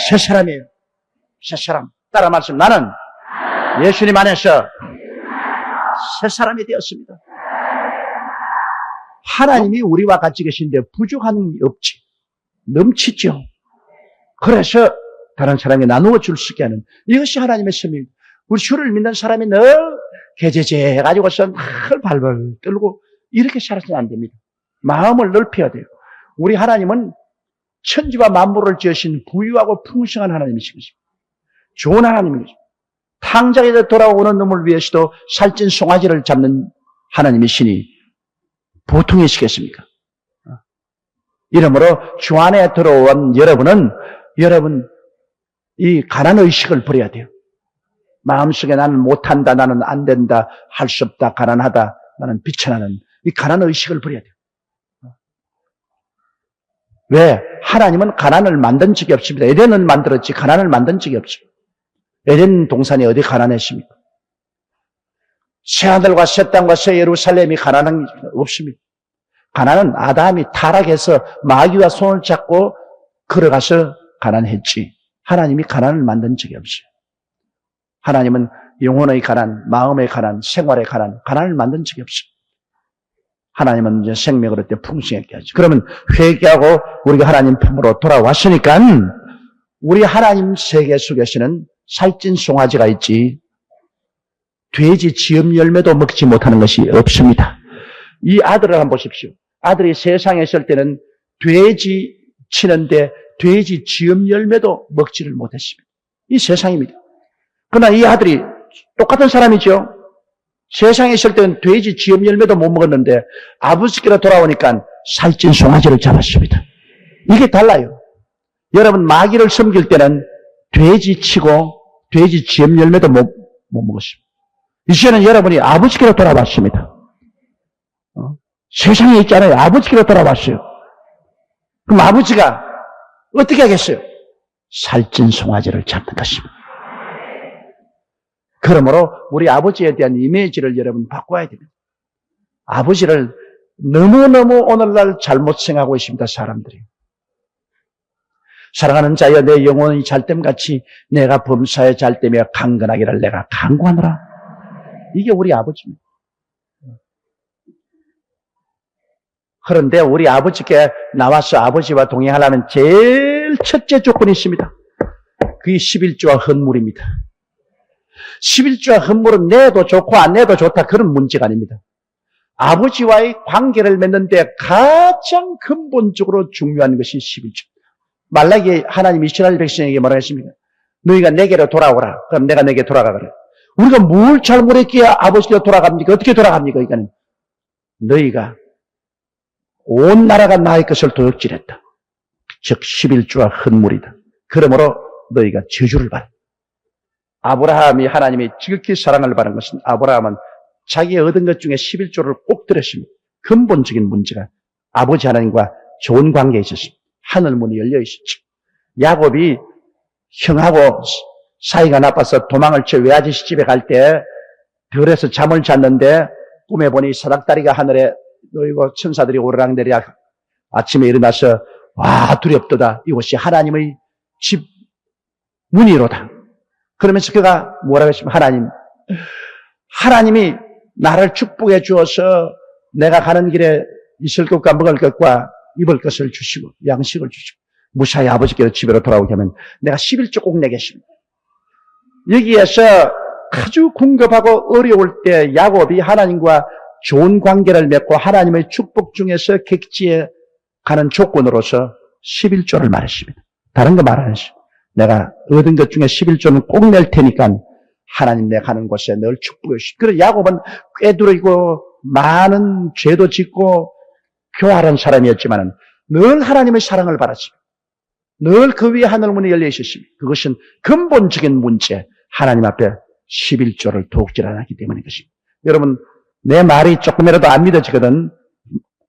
새 사람이에요. 새 사람. 따라 말씀. 나는 예수님 안에서 새 사람이 되었습니다. 하나님이 우리와 같이 계신데 부족한 게 없지. 넘치죠. 그래서 다른 사람에게 나누어 줄 수 있게 하는 이것이 하나님의 섭리입니다. 우리 주를 믿는 사람이 늘 개제제 해가지고서 늘 발발 떨고 이렇게 살아서는 안 됩니다. 마음을 넓혀야 돼요. 우리 하나님은 천지와 만물을 지으신 부유하고 풍성한 하나님이신 것입니다. 좋은 하나님인 것입니다. 탕자에서 돌아오는 놈을 위해서도 살찐 송아지를 잡는 하나님이시니 보통이시겠습니까? 이러므로 주 안에 들어온 여러분 이 가난의식을 버려야 돼요. 마음속에 나는 못한다, 나는 안 된다, 할 수 없다, 가난하다, 나는 비천하는 이 가난의식을 버려야 돼요. 왜? 하나님은 가난을 만든 적이 없습니다. 에덴을 만들었지 가난을 만든 적이 없습니다. 에덴 동산이 어디 가난했습니까? 새하늘과 새 땅과 새 예루살렘이 가난한 게 없습니다. 가난은 아담이 타락해서 마귀와 손을 잡고 걸어가서 가난했지. 하나님이 가난을 만든 적이 없어요. 하나님은 영혼의 가난, 마음의 가난, 생활의 가난, 가난을 만든 적이 없어요. 하나님은 이제 생명을 어때 풍성하게 하죠. 그러면 회개하고 우리가 하나님 품으로 돌아왔으니까 우리 하나님 세계 속에서는 살찐 송아지가 있지 돼지 지엄 열매도 먹지 못하는 것이 없습니다. 이 아들을 한번 보십시오. 아들이 세상에 있을 때는 돼지 치는데 돼지 지엄 열매도 먹지를 못했습니다. 이 세상입니다. 그러나 이 아들이 똑같은 사람이죠. 세상에 있을 때는 돼지 지엄 열매도 못 먹었는데 아버지께로 돌아오니까 살찐 송아지를 잡았습니다. 이게 달라요. 여러분 마귀를 섬길 때는 돼지 치고 돼지 지엄 열매도 못 먹었습니다. 이제는 여러분이 아버지께로 돌아왔습니다. 세상에 있지 않아요. 아버지께로 돌아왔어요. 그럼 아버지가 어떻게 하겠어요? 살찐 송아지를 잡는 것입니다. 그러므로 우리 아버지에 대한 이미지를 여러분 바꿔야 됩니다. 아버지를 너무너무 오늘날 잘못 생각하고 있습니다. 사람들이. 사랑하는 자여 내 영혼이 잘됨같이 내가 범사에 잘되며 강건하기를 내가 강구하노라. 이게 우리 아버지입니다. 그런데 우리 아버지께 나와서 아버지와 동행하려면 제일 첫째 조건이 있습니다. 그게 11조와 헌물입니다. 11조와 헌물은 내도 좋고 안 내도 좋다 그런 문제가 아닙니다. 아버지와의 관계를 맺는데 가장 근본적으로 중요한 것이 11조. 말라기에 하나님 이스라엘 백성에게 뭐라 했습니까? 너희가 내게로 돌아오라. 그럼 내가 내게 돌아가거라. 우리가 뭘 잘못했기에 아버지께로 돌아갑니까? 어떻게 돌아갑니까? 그러니까 너희가 온 나라가 나의 것을 도둑질했다. 즉 11조와 헌물이다. 그러므로 너희가 저주를 받아. 아브라함이 하나님이 지극히 사랑을 받은 것은 아브라함은 자기가 얻은 것 중에 11조를 꼭 들었습니다. 근본적인 문제가 아버지 하나님과 좋은 관계에 있었습니다. 하늘문이 열려 있었죠. 야곱이 형하고 사이가 나빠서 도망을 쳐 외아저씨 집에 갈 때 들에서 잠을 잤는데 꿈에 보니 사닥다리가 하늘에 놓이고 천사들이 오르락내리락 아침에 일어나서 와 두렵도다. 이곳이 하나님의 집 문이로다. 그러면서 그가 뭐라고 했습니까? 하나님이 나를 축복해 주어서 내가 가는 길에 있을 것과 먹을 것과 입을 것을 주시고 양식을 주시고 무사히 아버지께로 집으로 돌아오게 하면 내가 11조 꼭 내겠습니다. 여기에서 아주 궁급하고 어려울 때 야곱이 하나님과 좋은 관계를 맺고 하나님의 축복 중에서 객지에 가는 조건으로서 11조를 말했습니다. 다른 거 말 안 했어요. 내가 얻은 것 중에 11조는 꼭 낼 테니까 하나님 내 가는 곳에 늘 축복해 주시고. 그래서 야곱은 꾀두르고 많은 죄도 짓고 교활한 사람이었지만 늘 하나님의 사랑을 받았습니다. 늘 그 위에 하늘문이 열려 있었습니다. 그것은 근본적인 문제, 하나님 앞에 11조를 도둑질 안 하기 때문인 것입니다. 여러분, 내 말이 조금이라도 안 믿어지거든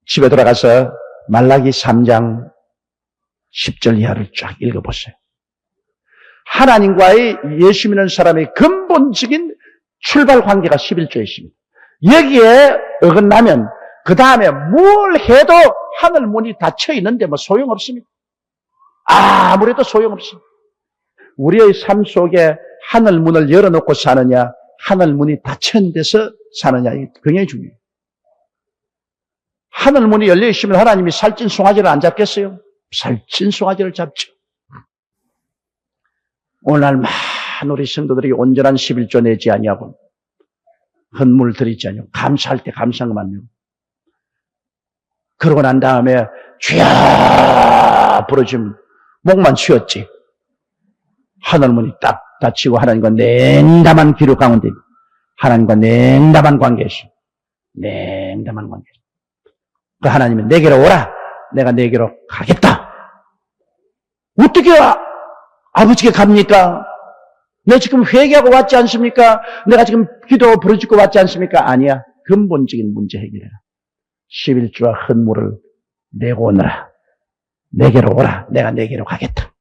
집에 돌아가서 말라기 3장 10절 이하를 쫙 읽어보세요. 하나님과의 예수 믿는 사람의 근본적인 출발 관계가 11조에 있습니다. 여기에 어긋나면 그 다음에 뭘 해도 하늘 문이 닫혀 있는데 뭐 소용없습니다. 아무래도 소용없습니다. 우리의 삶 속에 하늘 문을 열어놓고 사느냐, 하늘 문이 닫힌 데서 사느냐, 이게 굉장히 중요해요. 하늘 문이 열려 있으면 하나님이 살찐 송아지를 안 잡겠어요? 살찐 송아지를 잡죠. 오늘날 많은 우리 성도들이 온전한 11조 내지 아니하고 헌물 드리지 아니하고 감사할 때 감사한 것만 내고 그러고 난 다음에 주야 부르지면 목만 쉬었지. 하늘문이 딱 닫히고 하나님과 냉담한 기록 가운데 하나님과 냉담한 관계에서 냉담한 관계에서 그 하나님은 내게로 오라. 내가 내게로 가겠다. 어떻게 아버지께 갑니까? 내 지금 회개하고 왔지 않습니까? 내가 지금 기도 부르짖고 왔지 않습니까? 아니야. 근본적인 문제 해결해라. 11조와 헌물을 내고 오너라. 내게로 오라. 내가 내게로 가겠다.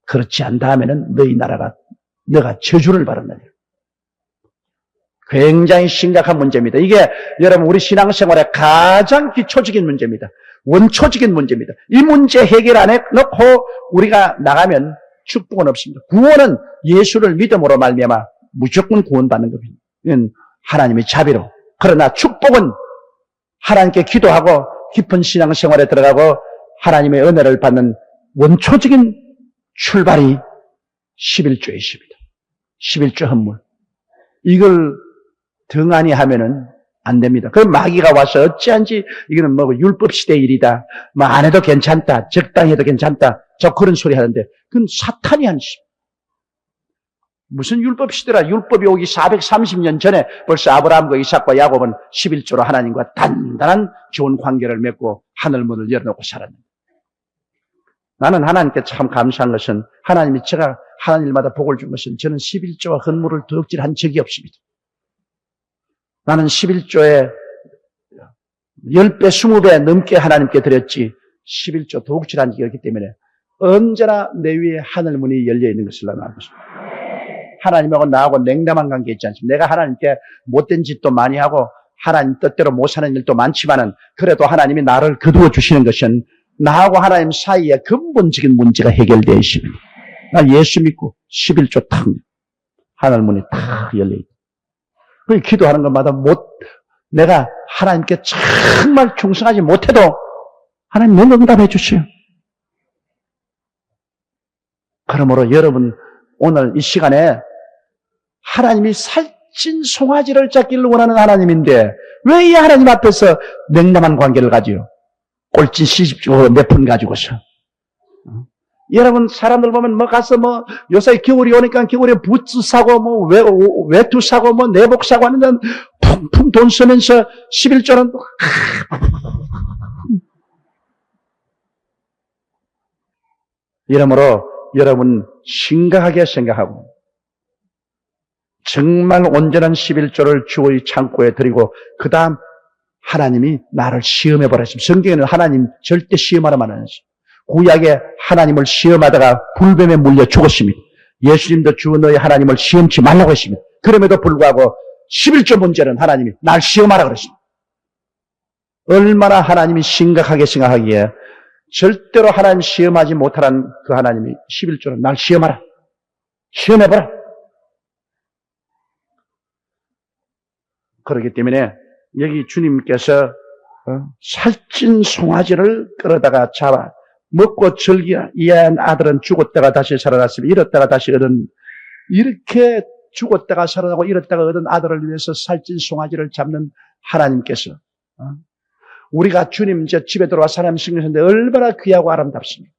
그렇지 않다 하면은 너희 나라가 너가 저주를 받는다. 굉장히 심각한 문제입니다. 이게 여러분 우리 신앙생활의 가장 기초적인 문제입니다. 원초적인 문제입니다. 이 문제 해결 안 해놓고 우리가 나가면 축복은 없습니다. 구원은 예수를 믿음으로 말미암아 무조건 구원받는 겁니다. 이건 하나님의 자비로. 그러나 축복은 하나님께 기도하고 깊은 신앙생활에 들어가고 하나님의 은혜를 받는 원초적인 출발이 11조에 있습니다. 11조 헌물. 이걸 등한히 하면은 안 됩니다. 그럼 마귀가 와서 어찌한지 이거는 뭐 율법시대의 일이다. 뭐 안 해도 괜찮다. 적당히 해도 괜찮다. 저 그런 소리 하는데 그건 사탄이 한 시. 무슨 율법시대라. 율법이 오기 430년 전에 벌써 아브라함과 이삭과 야곱은 11조로 하나님과 단단한 좋은 관계를 맺고 하늘문을 열어놓고 살았는데 나는 하나님께 참 감사한 것은 하나님이 제가 하는 일마다 복을 준 것은 저는 11조와 헌물을 도둑질한 적이 없습니다. 나는 11조에 10배, 20배 넘게 하나님께 드렸지 11조 도둑질한 적이 없기 때문에 언제나 내 위에 하늘문이 열려 있는 것을 나는 알고 있습니다. 하나님하고 나하고 냉담한 관계 있지 않습니까? 내가 하나님께 못된 짓도 많이 하고 하나님 뜻대로 못 사는 일도 많지만은 그래도 하나님이 나를 거두어 주시는 것은 나하고 하나님 사이에 근본적인 문제가 해결되어 있습니다. 나 예수 믿고 11조 탁 하늘문이 탁 열려 있다. 그 기도하는 것마다 내가 하나님께 정말 충성하지 못해도 하나님 너무 응답해 주세요. 그러므로 여러분 오늘 이 시간에 하나님이 살찐 송아지를 잡기를 원하는 하나님인데 왜 이 하나님 앞에서 냉담한 관계를 가지요? 꼴찌 시집주고 몇 푼 가지고서. 여러분 사람들 보면 뭐 가서 뭐 요새 겨울이 오니까 겨울에 부츠 사고 뭐 외투 사고 뭐 내복 사고 하는 펑펑 돈 쓰면서 11조는 이러므로 여러분 심각하게 생각하고 정말 온전한 11조를 주의 창고에 드리고 그 다음 하나님이 나를 시험해 보랬습니다. 성경에는 하나님 절대 시험하라만 안 했어요. 구약에 하나님을 시험하다가 불뱀에 물려 죽었습니다. 예수님도 주 너희 하나님을 시험치 말라고 했습니다. 그럼에도 불구하고 11조 문제는 하나님이 날 시험하라 그랬습니다. 얼마나 하나님이 심각하게 생각하기에 절대로 하나님 시험하지 못하라는 그 하나님이 11조는 날 시험하라. 시험해보라. 그렇기 때문에 여기 주님께서 살찐 송아지를 끌어다가 잡아 먹고 즐겨 이해한 아들은 죽었다가 다시 살아났으며 잃었다가 다시 얻은, 이렇게 죽었다가 살아나고 잃었다가 얻은 아들을 위해서 살찐 송아지를 잡는 하나님께서 우리가 주님 집에 들어와 사람 생겼는데 얼마나 귀하고 아름답습니까?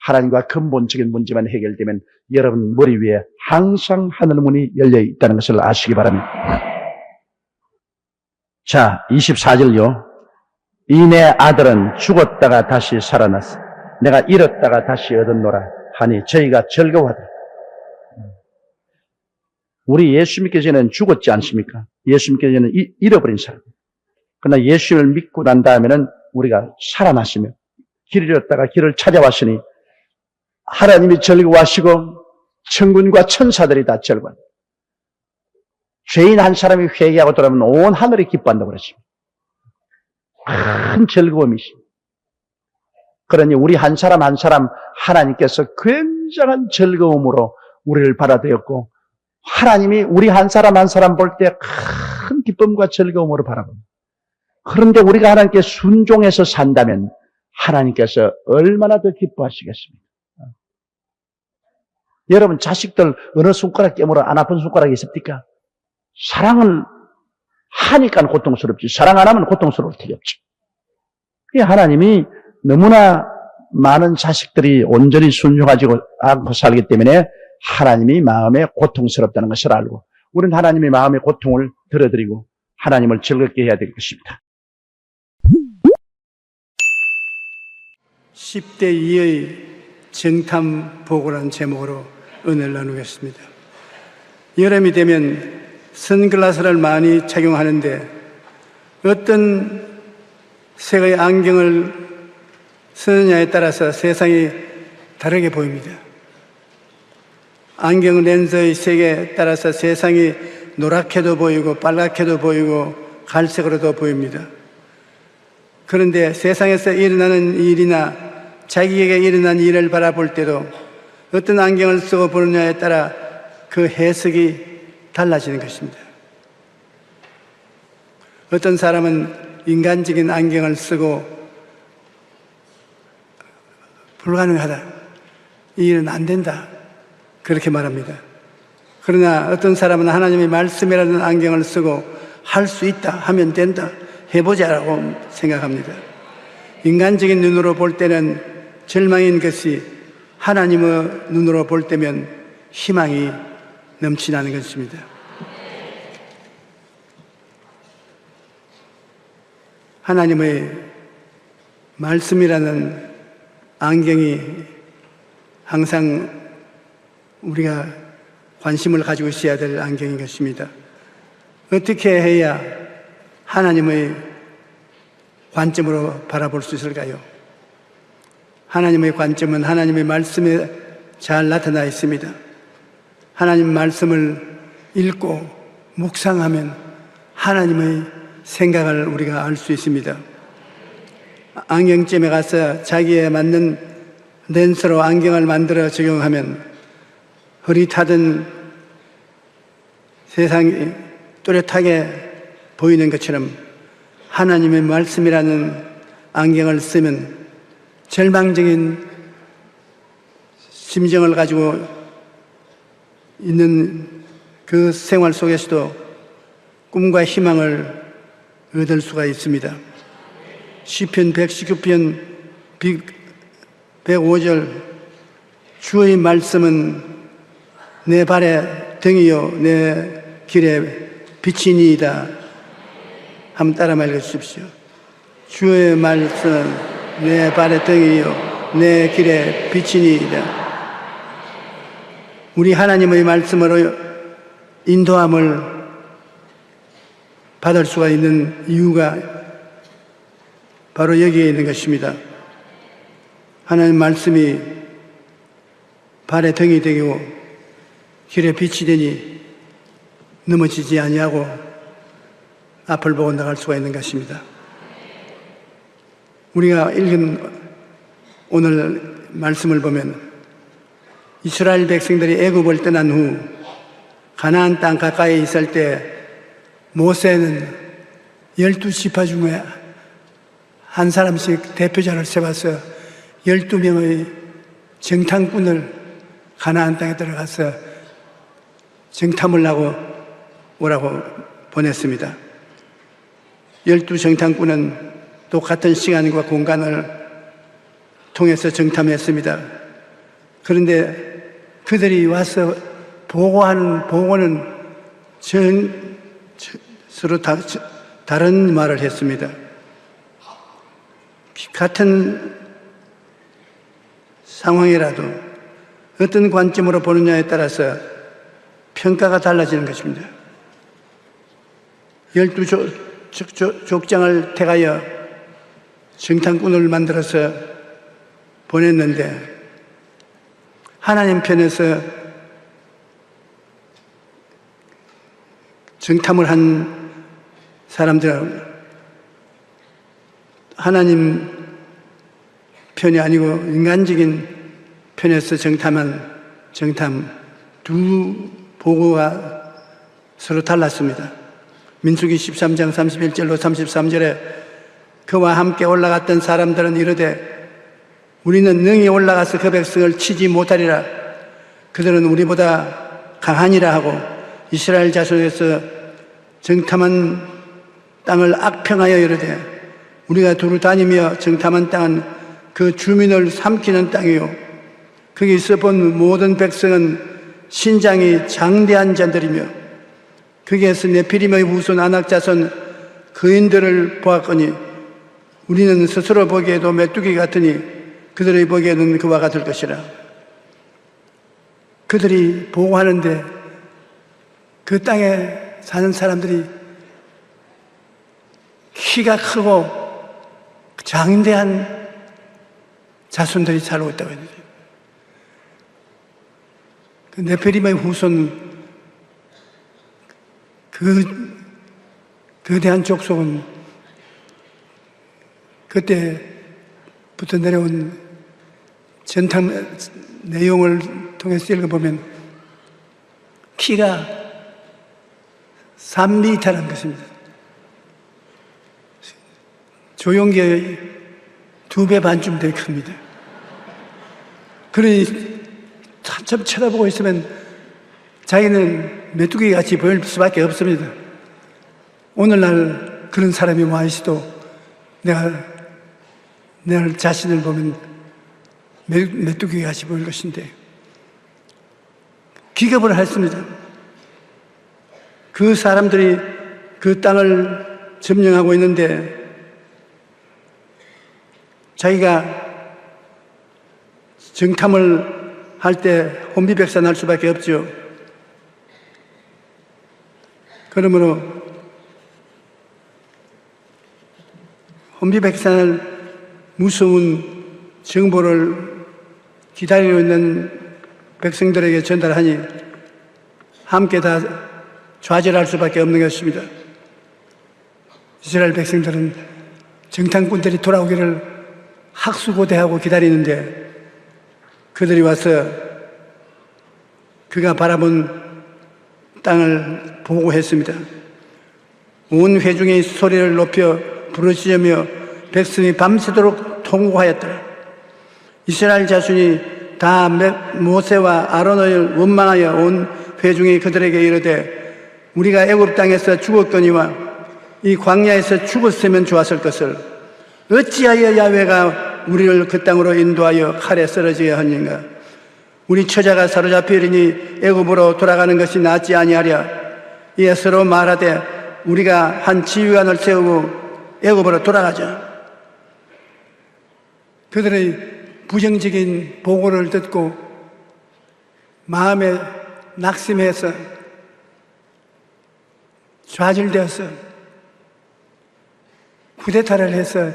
하나님과 근본적인 문제만 해결되면 여러분 머리 위에 항상 하늘 문이 열려 있다는 것을 아시기 바랍니다. 자, 24절요. 이 내 아들은 죽었다가 다시 살아났어. 내가 잃었다가 다시 얻었노라 하니 저희가 즐거워하더라. 우리 예수 믿기 전에는 죽었지 않습니까? 예수 믿기 전에는 잃어버린 사람. 그러나 예수를 믿고 난 다음에는 우리가 살아났으며 길을 잃었다가 길을 찾아왔으니 하나님이 즐거워하시고 천군과 천사들이 다 즐거워합니다. 죄인 한 사람이 회개하고 돌아오면 온 하늘이 기뻐한다고 그랬습니다. 큰 즐거움이십니다. 그러니 우리 한 사람 한 사람 하나님께서 굉장한 즐거움으로 우리를 받아들였고 하나님이 우리 한 사람 한 사람 볼 때 큰 기쁨과 즐거움으로 바라봅니다. 그런데 우리가 하나님께 순종해서 산다면 하나님께서 얼마나 더 기뻐하시겠습니까? 여러분 자식들 어느 손가락 깨물어 안 아픈 손가락이 있습니까? 사랑을 하니까 고통스럽지 사랑 안 하면 고통스러울 턱이 없죠. 하나님이 너무나 많은 자식들이 온전히 순종하지 않고 살기 때문에 하나님이 마음에 고통스럽다는 것을 알고 우리는 하나님의 마음의 고통을 들어드리고 하나님을 즐겁게 해야 될 것입니다. 10대 2의 정탐보고라는 제목으로 은혜를 나누겠습니다. 여름이 되면 선글라스를 많이 착용하는데 어떤 색의 안경을 쓰느냐에 따라서 세상이 다르게 보입니다. 안경 렌즈의 색에 따라서 세상이 노랗게도 보이고 빨갛게도 보이고 갈색으로도 보입니다. 그런데 세상에서 일어나는 일이나 자기에게 일어난 일을 바라볼 때도 어떤 안경을 쓰고 보느냐에 따라 그 해석이 달라지는 것입니다. 어떤 사람은 인간적인 안경을 쓰고 불가능하다, 이 일은 안 된다, 그렇게 말합니다. 그러나 어떤 사람은 하나님의 말씀이라는 안경을 쓰고 할 수 있다, 하면 된다, 해보자라고 생각합니다. 인간적인 눈으로 볼 때는 절망인 것이 하나님의 눈으로 볼 때면 희망이 넘치나는 것입니다. 하나님의 말씀이라는 안경이 항상 우리가 관심을 가지고 있어야 될 안경인 것입니다. 어떻게 해야 하나님의 관점으로 바라볼 수 있을까요? 하나님의 관점은 하나님의 말씀에 잘 나타나 있습니다. 하나님 말씀을 읽고 묵상하면 하나님의 생각을 우리가 알 수 있습니다. 안경점에 가서 자기에 맞는 렌즈로 안경을 만들어 적용하면 흐릿하던 세상이 또렷하게 보이는 것처럼 하나님의 말씀이라는 안경을 쓰면 절망적인 심정을 가지고 있는 그 생활 속에서도 꿈과 희망을 얻을 수가 있습니다. 시편 119편 105절 주의 말씀은 내 발의 등이요 내 길의 빛이니이다. 한번 따라 말해주십시오. 주의 말씀은 내 발의 등이요 내 길의 빛이니이다. 우리 하나님의 말씀으로 인도함을 받을 수가 있는 이유가 바로 여기에 있는 것입니다. 하나님 말씀이 발의 등이 되고 길의 빛이 되니 넘어지지 아니하고 앞을 보고 나갈 수가 있는 것입니다. 우리가 읽은 오늘 말씀을 보면 이스라엘 백성들이 애굽을 떠난 후 가나안 땅 가까이 있을 때 모세는 12지파 중에 한 사람씩 대표자를 세워서 12명의 정탐꾼을 가나안 땅에 들어가서 정탐을 하고 오라고 보냈습니다. 12정탐꾼은 똑같은 시간과 공간을 통해서 정탐했습니다. 그런데 그들이 와서 보고하는 보고는 서로 다른 말을 했습니다. 같은 상황이라도 어떤 관점으로 보느냐에 따라서 평가가 달라지는 것입니다. 12족장을 택하여 정탐꾼을 만들어서 보냈는데 하나님 편에서 정탐을 한 사람들은 하나님 편이 아니고 인간적인 편에서 정탐한 정탐 두 보고가 서로 달랐습니다. 민수기 13장 31절로 33절에 그와 함께 올라갔던 사람들은 이르되 우리는 능히 올라가서 그 백성을 치지 못하리라. 그들은 우리보다 강하니라 하고 이스라엘 자손에서 정탐한 땅을 악평하여 이르되 우리가 두루 다니며 정탐한 땅은 그 주민을 삼키는 땅이요 거기서 본 모든 백성은 신장이 장대한 자들이며 거기에서 네피림의 후손 아낙 자손 거인들을 보았거니 우리는 스스로 보기에도 메뚜기 같으니 그들의 보기에는 그와 같을 것이라. 그들이 보고하는데 그 땅에 사는 사람들이 키가 크고 장대한 자손들이 살고 있다고 했는데 그 네피림의 후손 그 거대한 족속은 그때부터 내려온 전탐 내용을 통해서 읽어보면 키가 3m라는 것입니다. 조용기의 2배 반쯤 되게 큽니다. 그러니 한참 쳐다보고 있으면 자기는 메뚜기 같이 보일 수밖에 없습니다. 오늘날 그런 사람이 와 있어도 내가 내 자신을 보면 메뚜기 같이 보일 것인데 기겁을 했습니다. 그 사람들이 그 땅을 점령하고 있는데 자기가 정탐을 할 때 혼비백산할 수밖에 없죠. 그러므로 혼비백산할 무서운 정보를 기다리고 있는 백성들에게 전달하니 함께 다 좌절할 수밖에 없는 것입니다. 이스라엘 백성들은 정탐꾼들이 돌아오기를 학수고대하고 기다리는데 그들이 와서 그가 바라본 땅을 보고했습니다. 온 회중이 소리를 높여 부르짖으며 백성이 밤새도록 통곡하였더라. 이스라엘 자손이 다 모세와 아론을 원망하여 온 회중이 그들에게 이르되 우리가 애굽 땅에서 죽었거니와 이 광야에서 죽었으면 좋았을 것을 어찌하여 야훼가 우리를 그 땅으로 인도하여 칼에 쓰러지게 하는가. 우리 처자가 사로잡히리니 애굽으로 돌아가는 것이 낫지 아니하랴. 이에 서로 말하되 우리가 한 지휘관을 세우고 애굽으로 돌아가자. 그들의 부정적인 보고를 듣고 마음에 낙심해서 좌절되어서 쿠데타를 해서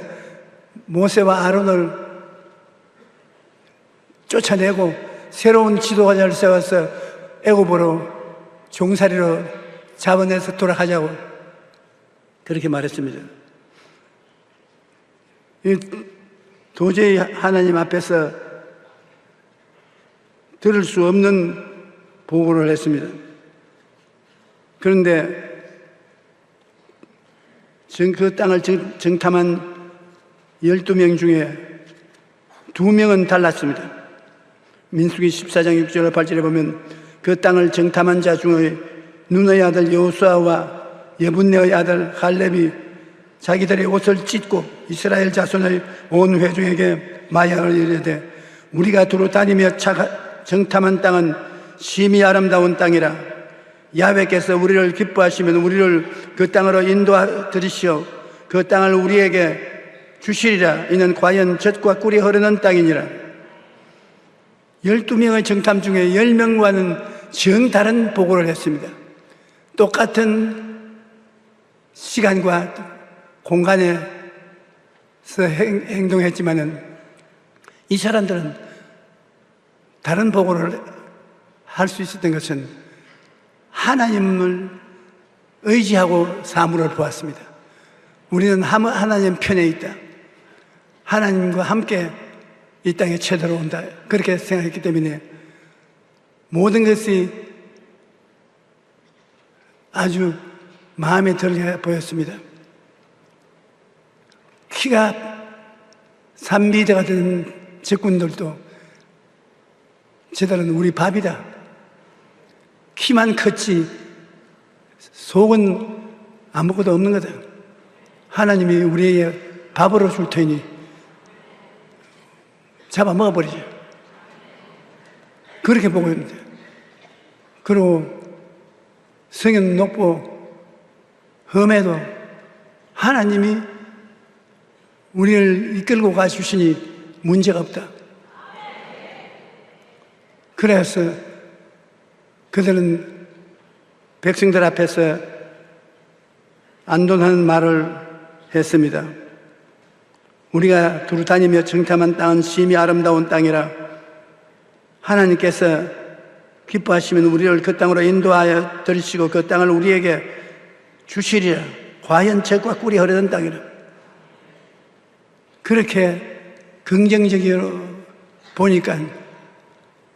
모세와 아론을 쫓아내고 새로운 지도자를 세워서 애굽으로 종살이로 잡아내서 돌아가자고 그렇게 말했습니다. 도저히 하나님 앞에서 들을 수 없는 보고를 했습니다. 그런데 그 땅을 정탐한 12명 중에 2명은 달랐습니다. 민수기 14장 6절 8절에 보면 그 땅을 정탐한 자 중에 눈의 아들 여호수아와 여분네의 아들 갈렙이 자기들의 옷을 찢고 이스라엘 자손의 온 회중에게 마야를 이르되 우리가 두루 다니며 정탐한 땅은 심히 아름다운 땅이라 야훼께서 우리를 기뻐하시면 우리를 그 땅으로 인도하 들이시오 그 땅을 우리에게 주시리라. 이는 과연 젖과 꿀이 흐르는 땅이니라. 12명의 정탐 중에 10명과는 정다른 보고를 했습니다. 똑같은 시간과 공간에서 행동했지만은 이 사람들은 다른 보고를 할 수 있었던 것은 하나님을 의지하고 사물을 보았습니다. 우리는 하나님 편에 있다. 하나님과 함께 이 땅에 쳐들어온다. 그렇게 생각했기 때문에 모든 것이 아주 마음에 들게 보였습니다. 키가 3미터가 되는 적군들도 저들은 우리 밥이다. 키만 컸지 속은 아무것도 없는 거다. 하나님이 우리에게 밥으로 줄 테니 잡아 먹어버리죠. 그렇게 보고 있는데 그리고 성은 높고 험해도 하나님이 우리를 이끌고 가주시니 문제가 없다. 그래서 그들은 백성들 앞에서 안도하는 말을 했습니다. 우리가 두루 다니며 정탐한 땅은 심히 아름다운 땅이라 하나님께서 기뻐하시면 우리를 그 땅으로 인도하여 들이시고 그 땅을 우리에게 주시리라. 과연 젖과 꿀이 흐르는 땅이라. 그렇게 긍정적으로 보니까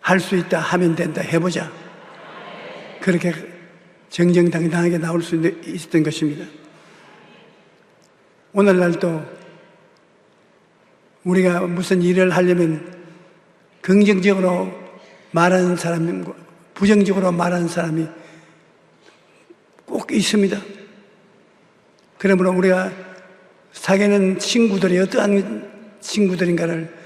할 수 있다 하면 된다 해보자. 그렇게 정정당당하게 나올 수 있었던 것입니다. 오늘날도 우리가 무슨 일을 하려면 긍정적으로 말하는 사람과 부정적으로 말하는 사람이 꼭 있습니다. 그러므로 우리가 사귀는 친구들이 어떠한 친구들인가를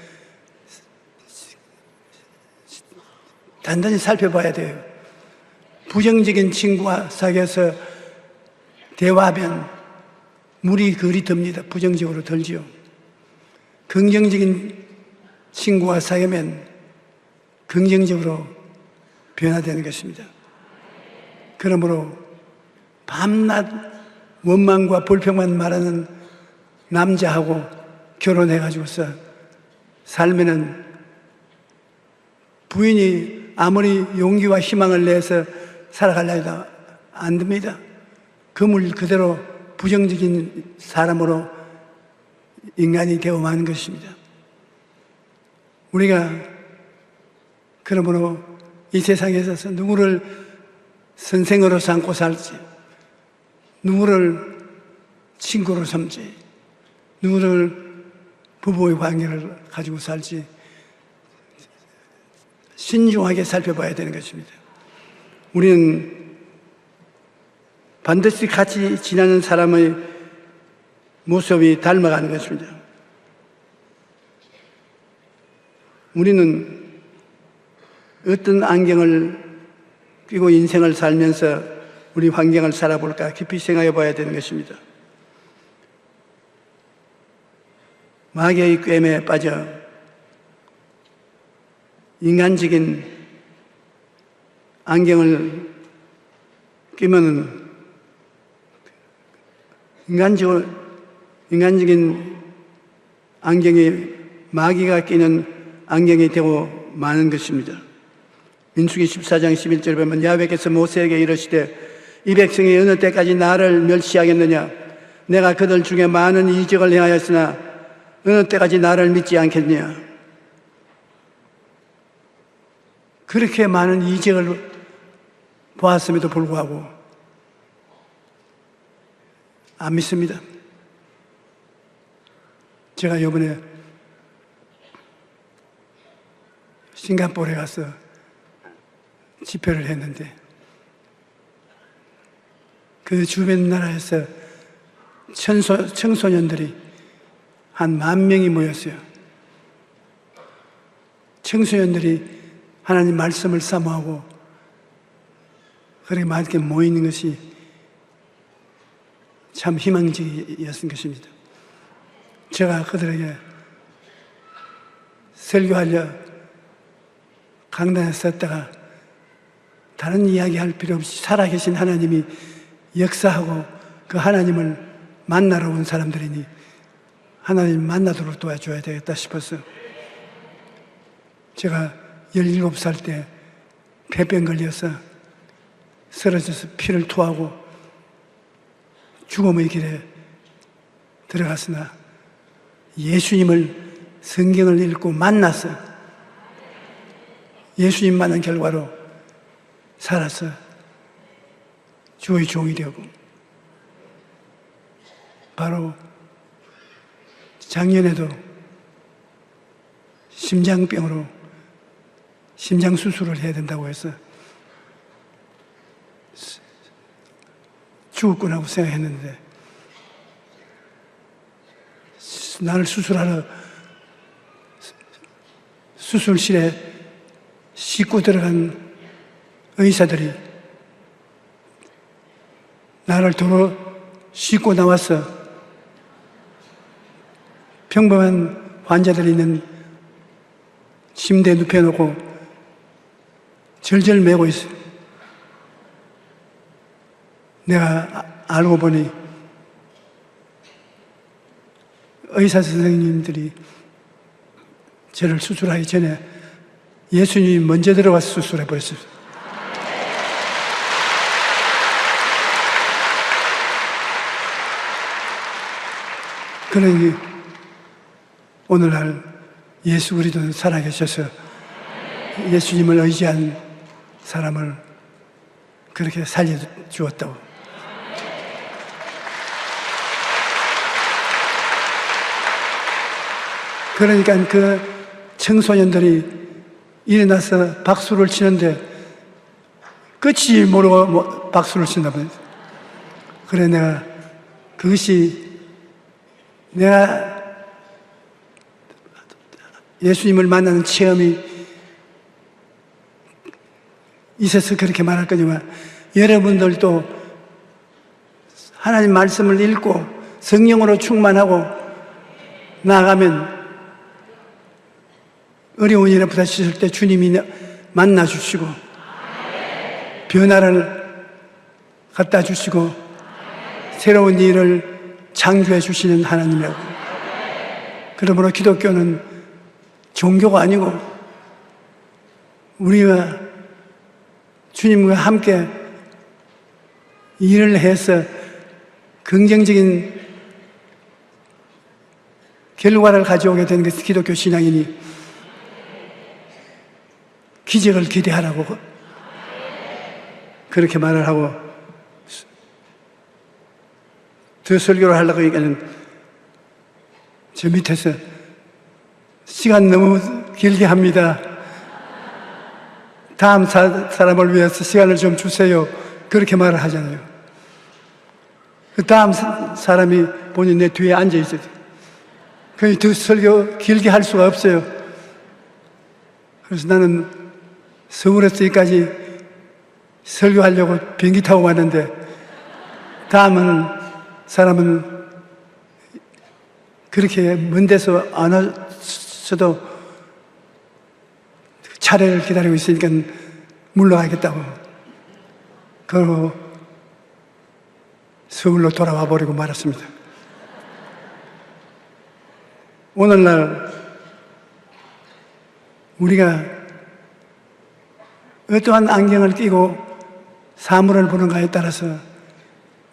단단히 살펴봐야 돼요. 부정적인 친구와 사귀어서 대화하면 물이 그리 듭니다. 부정적으로 들지요. 긍정적인 친구와 사귀면 긍정적으로 변화되는 것입니다. 그러므로 밤낮 원망과 불평만 말하는 남자하고 결혼해가지고서 살면은 부인이 아무리 용기와 희망을 내서 살아가려 해도 안 됩니다. 그물 그대로 부정적인 사람으로 인간이 되어 마는 것입니다. 우리가 그러므로 이 세상에 있어서 누구를 선생으로 삼고 살지, 누구를 친구로 삼지, 누구를 부부의 관계를 가지고 살지 신중하게 살펴봐야 되는 것입니다. 우리는 반드시 같이 지나는 사람의 모습이 닮아가는 것입니다. 우리는 어떤 안경을 끼고 인생을 살면서 우리 환경을 살아볼까 깊이 생각해 봐야 되는 것입니다. 마귀의 꿰매에 빠져 인간적인 안경을 끼면은 인간적인 안경이 마귀가 끼는 안경이 되고 마는 것입니다. 민수기 14장 11절에 보면 야훼께서 모세에게 이르시되 이 백성이 어느 때까지 나를 멸시하겠느냐? 내가 그들 중에 많은 이적을 행하였으나 어느 때까지 나를 믿지 않겠느냐? 그렇게 많은 이적을 보았음에도 불구하고 안 믿습니다. 제가 이번에 싱가포르에 가서 집회를 했는데 그 주변 나라에서 청소년들이 한 10,000명이 모였어요. 청소년들이 하나님 말씀을 사모하고 그렇게 많게 모이는 것이 참 희망적이었던 것입니다. 제가 그들에게 설교하려 강단에 섰다가 다른 이야기 할 필요 없이 살아계신 하나님이 역사하고 그 하나님을 만나러 온 사람들이니 하나님 만나도록 도와줘야 되겠다 싶어서 제가 17살 때 폐병 걸려서 쓰러져서 피를 토하고 죽음의 길에 들어갔으나 예수님을 성경을 읽고 만나서 예수님 만난 결과로 살아서 주의 종이 되고 바로 작년에도 심장병으로 심장 수술을 해야 된다고 해서 죽었구나 하고 생각했는데 나를 수술하러 수술실에 싣고 들어간 의사들이 나를 도로 싣고 나와서 평범한 환자들이 있는 침대에 눕혀놓고 절절 매고 있어요. 내가 알고 보니 의사 선생님들이 저를 수술하기 전에 예수님이 먼저 들어가서 수술해 버렸어요. 그러니 오늘날 예수 그리스도는 살아계셔서 예수님을 의지한 사람을 그렇게 살려주었다고. 그러니까 그 청소년들이 일어나서 박수를 치는데 끝이 모르고 박수를 친다 보니 그래 내가 그것이 내가 예수님을 만나는 체험이 있어서 그렇게 말할 거지만 여러분들도 하나님 말씀을 읽고 성령으로 충만하고 나아가면 어려운 일에 부딪혔을 때 주님이 만나 주시고 변화를 갖다 주시고 새로운 일을 창조해 주시는 하나님이라고. 그러므로 기독교는 종교가 아니고 우리가 주님과 함께 일을 해서 긍정적인 결과를 가져오게 되는 것이 기독교 신앙이니 기적을 기대하라고 그렇게 말을 하고 더 설교를 하려고 하니까는 저 밑에서 시간 너무 길게 합니다. 다음 사람을 위해서 시간을 좀 주세요. 그렇게 말을 하잖아요. 그 다음 사람이 본인 내 뒤에 앉아 있어요. 그러니 더 설교 길게 할 수가 없어요. 그래서 나는 서울에서 여기까지 설교하려고 비행기 타고 왔는데 다음은 사람은 그렇게 먼 데서 안 왔어도 차례를 기다리고 있으니까 물러가겠다고 그러고 서울로 돌아와 버리고 말았습니다. 오늘날 우리가 어떠한 안경을 끼고 사물을 보는가에 따라서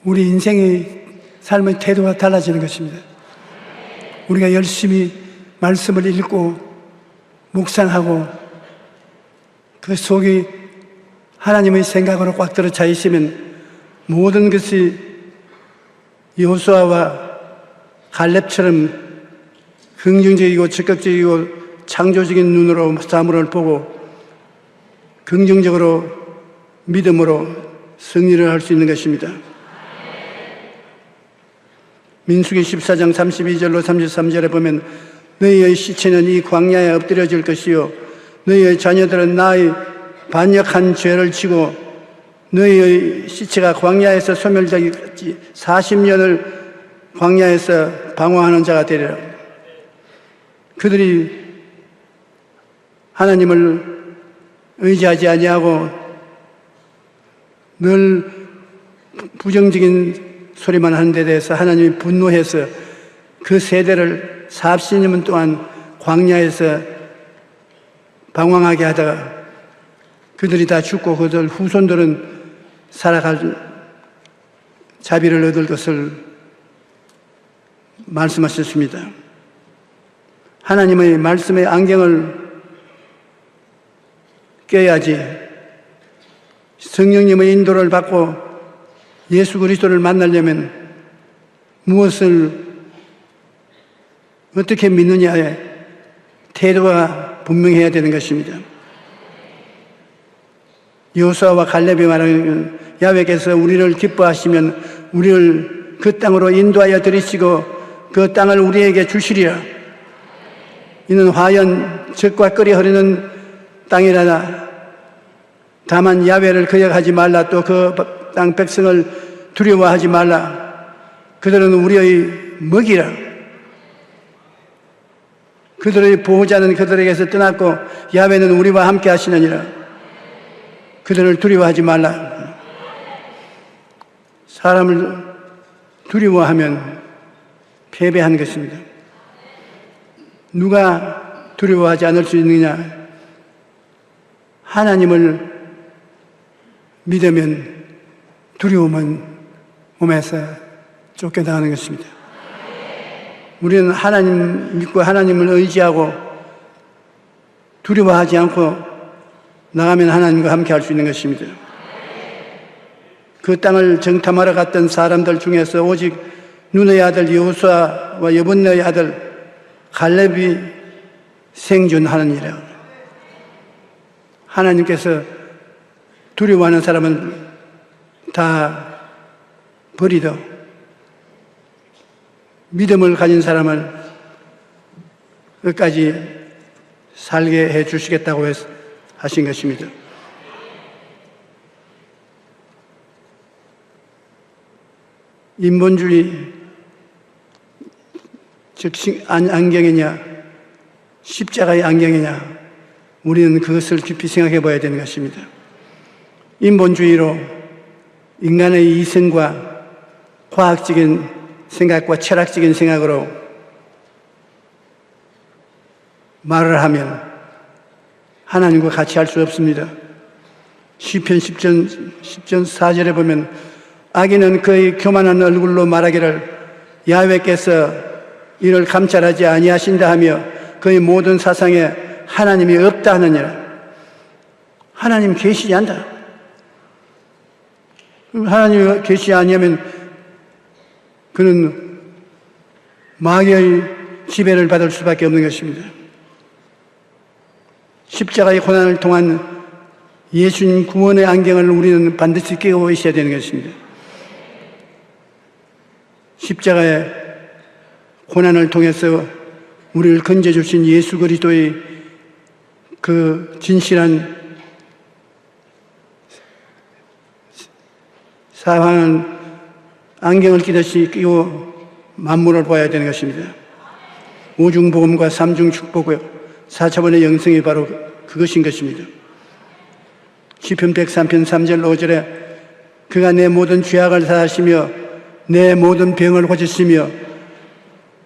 우리 인생의 삶의 태도가 달라지는 것입니다. 우리가 열심히 말씀을 읽고 묵상하고 그 속이 하나님의 생각으로 꽉 들어 차 있으면 모든 것이 여호수아와 갈렙처럼 긍정적이고 적극적이고 창조적인 눈으로 사물을 보고 긍정적으로 믿음으로 승리를 할 수 있는 것입니다. 민수기 14장 32절로 33절에 보면 너희의 시체는 이 광야에 엎드려질 것이요 너희의 자녀들은 나의 반역한 죄를 지고 너희의 시체가 광야에서 소멸되기 40년을 광야에서 방황하는 자가 되리라. 그들이 하나님을 의지하지 아니하고 늘 부정적인 소리만 하는 데 대해서 하나님이 분노해서 그 세대를 40년 동안 광야에서 방황하게 하다가 그들이 다 죽고 그들 후손들은 살아갈 자비를 얻을 것을 말씀하셨습니다. 하나님의 말씀의 안경을 껴야지 성령님의 인도를 받고 예수 그리스도를 만나려면 무엇을 어떻게 믿느냐에 태도가 분명해야 되는 것입니다. 여호수아와 갈렙이 말하는 야훼께서 우리를 기뻐하시면 우리를 그 땅으로 인도하여 들이시고 그 땅을 우리에게 주시리라. 이는 화연 젖과 끓이 흐르는 땅이라나 다만 야훼를 거역하지 말라. 또 그 땅 백성을 두려워하지 말라. 그들은 우리의 먹이라. 그들의 보호자는 그들에게서 떠났고 야훼는 우리와 함께 하시느니라. 그들을 두려워하지 말라. 사람을 두려워하면 패배한 것입니다. 누가 두려워하지 않을 수 있느냐? 하나님을 믿으면 두려움은 몸에서 쫓겨나가는 것입니다. 우리는 하나님 믿고 하나님을 의지하고 두려워하지 않고 나가면 하나님과 함께 할 수 있는 것입니다. 그 땅을 정탐하러 갔던 사람들 중에서 오직 눈의 아들 여호수아와 여분네의 아들 갈렙이 생존하느니라. 하나님께서 두려워하는 사람은 다 버리도 믿음을 가진 사람을 끝까지 살게 해 주시겠다고 하신 것입니다. 인본주의 즉 안경이냐 십자가의 안경이냐 우리는 그것을 깊이 생각해 봐야 되는 것입니다. 인본주의로 인간의 이성과 과학적인 생각과 철학적인 생각으로 말을 하면 하나님과 같이 할 수 없습니다. 시편 10전 4절에 보면 악인은 그의 교만한 얼굴로 말하기를 야훼께서 이를 감찰하지 아니하신다 하며 그의 모든 사상에 하나님이 없다 하느니라. 하나님 계시지 않다. 하나님이 계시지 아니하면 그는 마귀의 지배를 받을 수밖에 없는 것입니다. 십자가의 고난을 통한 예수님 구원의 안경을 우리는 반드시 끼고 있어야 되는 것입니다. 십자가의 고난을 통해서 우리를 건져주신 예수 그리스도의 그 진실한 사랑은 안경을 끼듯이 끼고 만물을 봐야 되는 것입니다. 오중복음과 삼중축복과 4차원의 영성이 바로 그것인 것입니다. 시편 103편 3절 5절에 그가 내 모든 죄악을 사하시며 내 모든 병을 고치시며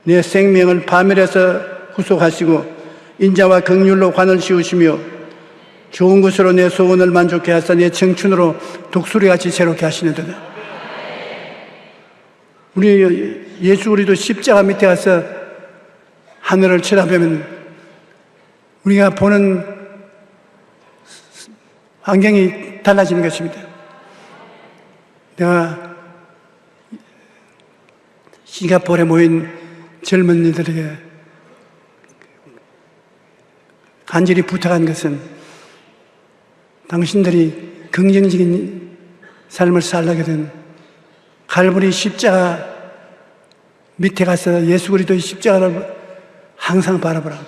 내 생명을 파멸해서 후속하시고 인자와 긍휼로 관을 씌우시며 좋은 것으로 내 소원을 만족해 하사 내 청춘으로 독수리같이 새롭게 하시는도다. 우리 예수 우리도 십자가 밑에 가서 하늘을 쳐다보면 우리가 보는 환경이 달라지는 것입니다. 내가 싱가포르에 모인 젊은이들에게 간절히 부탁한 것은 당신들이 긍정적인 삶을 살려거든 갈보리 십자가 밑에 가서 예수 그리스도의 십자가를 항상 바라보라.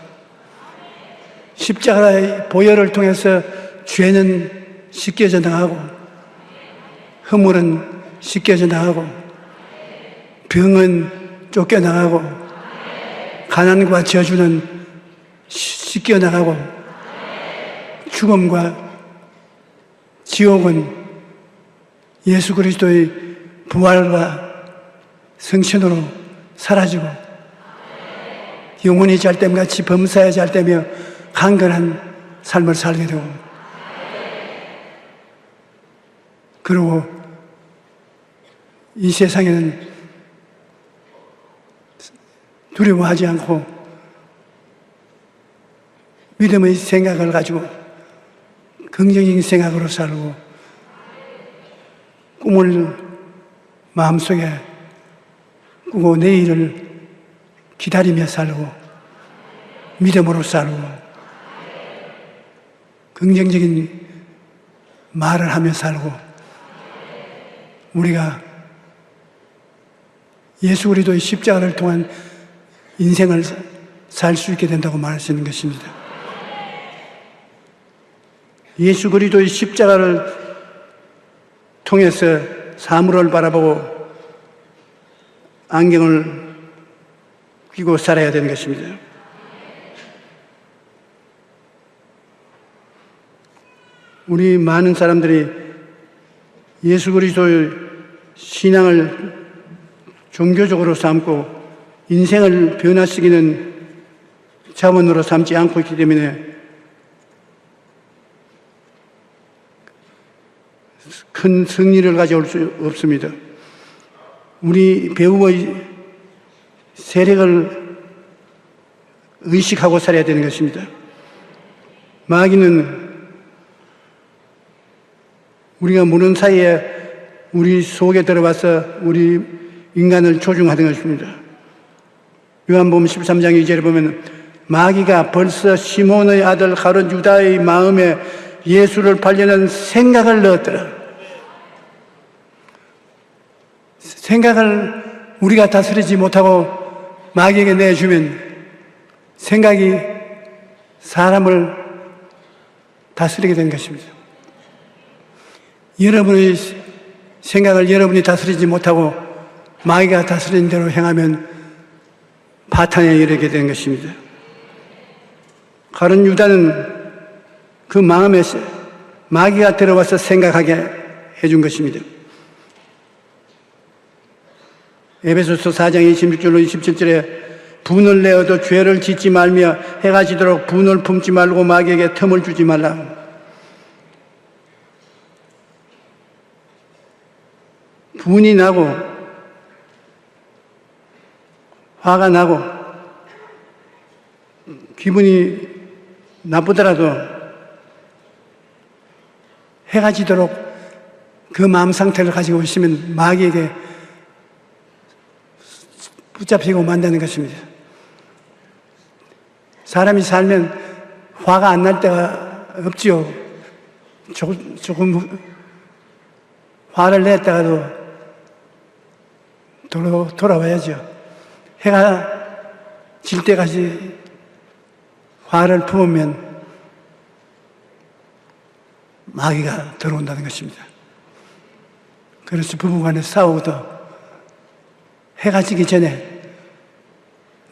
십자가의 보혈을 통해서 죄는 씻겨져 나가고 허물은 씻겨져 나가고 병은 쫓겨나가고 가난과 저주는 씻겨나가고 죽음과 지옥은 예수 그리스도의 부활과 성천으로 사라지고 영혼이 잘됨같이 범사에 잘되며 강건한 삶을 살게 되고 그리고 이 세상에는 두려워하지 않고 믿음의 생각을 가지고 긍정적인 생각으로 살고 꿈을 마음속에 꾸고 내일을 기다리며 살고 믿음으로 살고 긍정적인 말을 하며 살고 우리가 예수 그리스도의 십자가를 통한 인생을 살 수 있게 된다고 말하시는 것입니다. 예수 그리스도의 십자가를 통해서 사물을 바라보고 안경을 끼고 살아야 되는 것입니다. 우리 많은 사람들이 예수 그리스도의 신앙을 종교적으로 삼고 인생을 변화시키는 자원으로 삼지 않고 있기 때문에 큰 승리를 가져올 수 없습니다. 우리 배우의 세력을 의식하고 살아야 되는 것입니다. 마귀는 우리가 모르는 사이에 우리 속에 들어와서 우리 인간을 조종하는 것입니다. 요한복음 13장 2절에 보면 마귀가 벌써 시몬의 아들 가룟 유다의 마음에 예수를 팔려는 생각을 넣었더라. 생각을 우리가 다스리지 못하고 마귀에게 내주면 생각이 사람을 다스리게 되는 것입니다. 여러분의 생각을 여러분이 다스리지 못하고 마귀가 다스리는 대로 행하면 파탄에 이르게 되는 것입니다. 가룟 유다는 그 마음에 마귀가 들어와서 생각하게 해준 것입니다. 에베소서 4장 26절로 27절에 분을 내어도 죄를 짓지 말며 해가 지도록 분을 품지 말고 마귀에게 틈을 주지 말라. 분이 나고 화가 나고 기분이 나쁘더라도 해가 지도록 그 마음 상태를 가지고 있으면 마귀에게 붙잡히고 만다는 것입니다. 사람이 살면 화가 안 날 때가 없지요. 조금 화를 냈다가도 돌아와야죠. 해가 질 때까지 화를 품으면 마귀가 들어온다는 것입니다. 그래서 부부간에 싸우고도 해가 지기 전에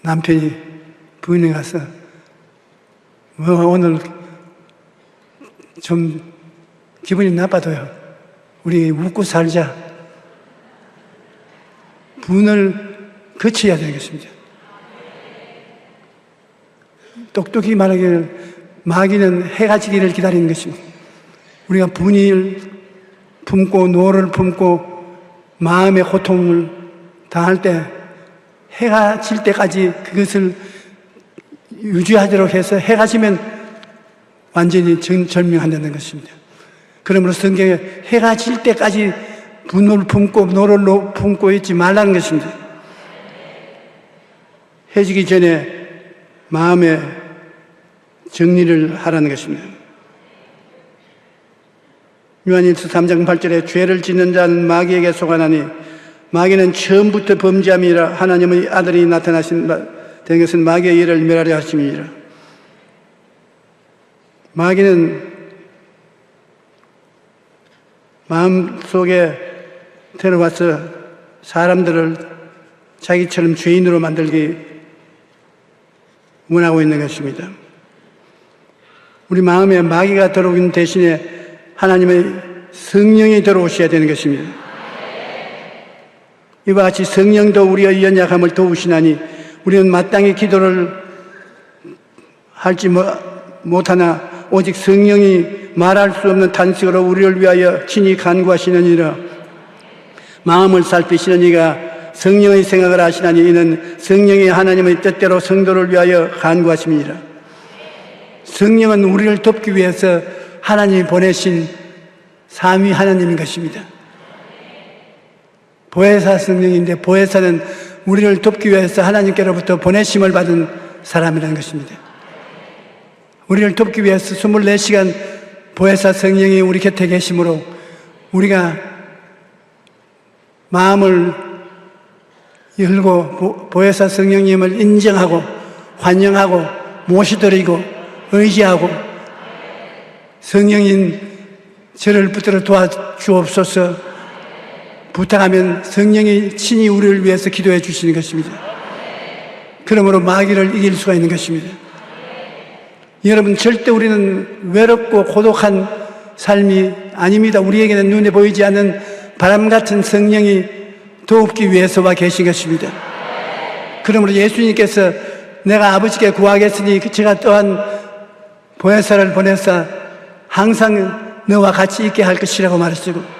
남편이 부인에 가서 오늘 좀 기분이 나빠도요. 우리 웃고 살자. 분을 거쳐야 되는 것입니다. 똑똑히 말하기를 마귀는 해가 지기를 기다리는 것입니다. 우리가 분을 품고 노를 품고 마음의 고통을 당할 때 해가 질 때까지 그것을 유지하도록 해서 해가 지면 완전히 절명한다는 것입니다. 그러므로 성경에 해가 질 때까지 분을 품고 노를 품고 있지 말라는 것입니다. 해지기 전에 마음에 정리를 하라는 것입니다. 요한일서 3장 8절에 죄를 짓는 자는 마귀에게 속아나니 마귀는 처음부터 범죄함이라 하나님의 아들이 나타나신 된 것은 마귀의 일을 멸하려 하심이니라. 마귀는 마음속에 들어와서 사람들을 자기처럼 죄인으로 만들기 원하고 있는 것입니다. 우리 마음에 마귀가 들어오는 대신에 하나님의 성령이 들어오셔야 되는 것입니다. 이와 같이 성령도 우리의 연약함을 도우시나니 우리는 마땅히 기도를 할지 못하나 오직 성령이 말할 수 없는 탄식으로 우리를 위하여 친히 간구하시느니라. 마음을 살피시는 이가 성령의 생각을 하시나니 이는 성령이 하나님의 뜻대로 성도를 위하여 간구하심이니라. 성령은 우리를 돕기 위해서 하나님이 보내신 삼위 하나님인 것입니다. 보혜사 성령인데 보혜사는 우리를 돕기 위해서 하나님께로부터 보내심을 받은 사람이라는 것입니다. 우리를 돕기 위해서 24시간 보혜사 성령이 우리 곁에 계심으로 우리가 마음을 열고 보혜사 성령님을 인정하고 환영하고 모시드리고 의지하고 성령인 저를 붙들어 도와주옵소서 부탁하면 성령이 친히 우리를 위해서 기도해 주시는 것입니다. 그러므로 마귀를 이길 수가 있는 것입니다. 여러분, 절대 우리는 외롭고 고독한 삶이 아닙니다. 우리에게는 눈에 보이지 않는 바람 같은 성령이 돕기 위해서 와 계신 것입니다. 그러므로 예수님께서 내가 아버지께 구하겠으니 제가 또한 보혜사를 보내서 항상 너와 같이 있게 할 것이라고 말하시고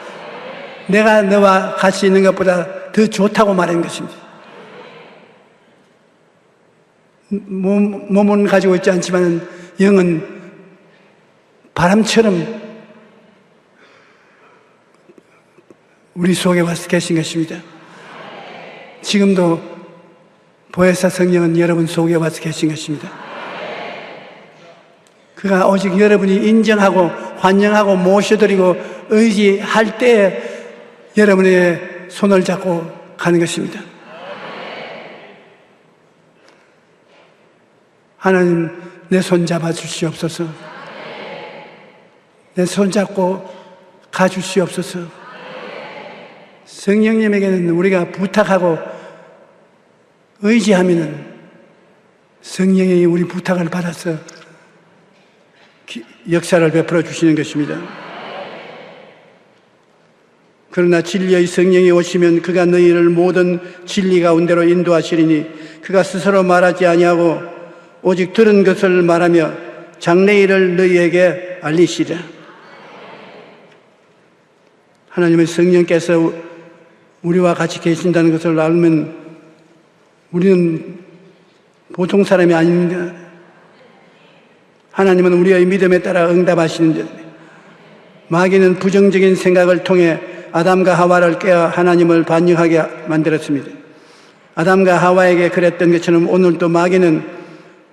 내가 너와 같이 있는 것보다 더 좋다고 말한 것입니다. 몸은 가지고 있지 않지만 영은 바람처럼 우리 속에 와서 계신 것입니다. 지금도 보혜사 성령은 여러분 속에 와서 계신 것입니다. 그가 오직 여러분이 인정하고 환영하고 모셔드리고 의지할 때에 여러분의 손을 잡고 가는 것입니다. 하나님, 내 손 잡아 주시옵소서. 내 손 잡고 가 주시옵소서. 성령님에게는 우리가 부탁하고 의지하면은 성령이 우리 부탁을 받아서 역사를 베풀어 주시는 것입니다. 그러나 진리의 성령이 오시면 그가 너희를 모든 진리 가운데로 인도하시리니 그가 스스로 말하지 아니하고 오직 들은 것을 말하며 장래일을 너희에게 알리시리라. 하나님의 성령께서 우리와 같이 계신다는 것을 알면 우리는 보통 사람이 아닙니다. 하나님은 우리의 믿음에 따라 응답하시는데 마귀는 부정적인 생각을 통해 아담과 하와를 깨어 하나님을 반역하게 만들었습니다. 아담과 하와에게 그랬던 것처럼 오늘도 마귀는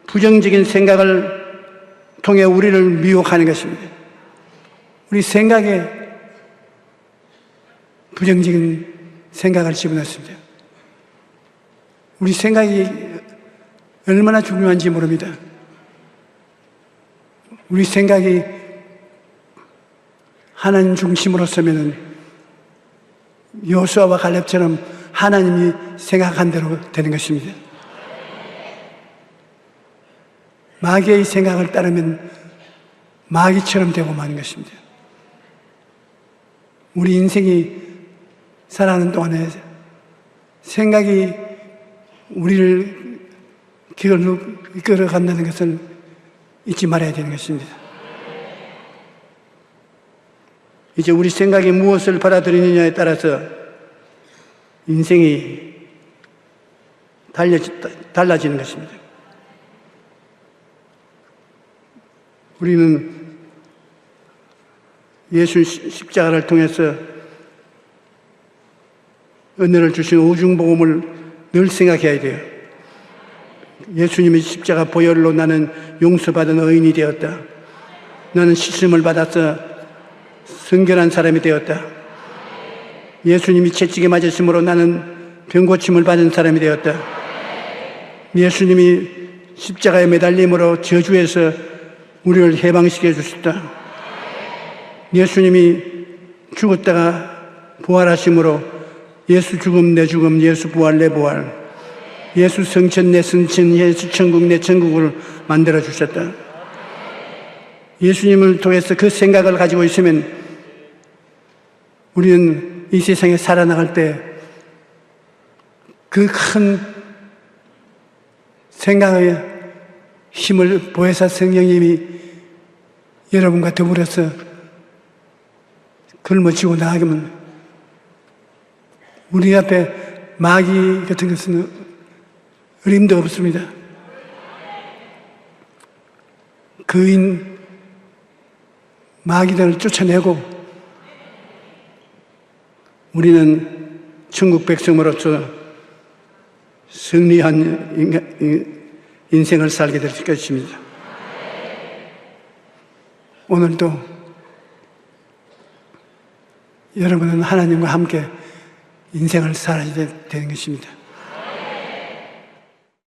부정적인 생각을 통해 우리를 미혹하는 것입니다. 우리 생각에 부정적인 생각을 집어넣습니다. 우리 생각이 얼마나 중요한지 모릅니다. 우리 생각이 하나님 중심으로 서면은 여호수아와 갈렙처럼 하나님이 생각한 대로 되는 것입니다. 마귀의 생각을 따르면 마귀처럼 되고 마는 것입니다. 우리 인생이 살아가는 동안에 생각이 우리를 이끌어간다는 것을 잊지 말아야 되는 것입니다. 이제 우리 생각이 무엇을 받아들이느냐에 따라서 인생이 달라지는 것입니다. 우리는 예수 십자가를 통해서 은혜를 주신 오중복음을 늘 생각해야 돼요. 예수님의 십자가 보혈로 나는 용서받은 의인이 되었다. 나는 씻음을 받아서 성결한 사람이 되었다. 예수님이 채찍에 맞으심으로 나는 병고침을 받은 사람이 되었다. 예수님이 십자가에 매달림으로 저주에서 우리를 해방시켜 주셨다. 예수님이 죽었다가 부활하심으로 예수 죽음 내 죽음, 예수 부활 내 부활, 예수 성천 내 성천, 예수 천국 내 천국을 만들어 주셨다. 예수님을 통해서 그 생각을 가지고 있으면 우리는 이 세상에 살아나갈 때 그 큰 생각의 힘을 보혜사 성령님이 여러분과 더불어서 걸머쥐고 나가면 우리 앞에 마귀 같은 것은 어림도 없습니다. 그인 마귀들을 쫓아내고 우리는 천국 백성으로서 승리한 인생을 살게 될 것입니다. 오늘도 여러분은 하나님과 함께 인생을 살아야 되는 것입니다.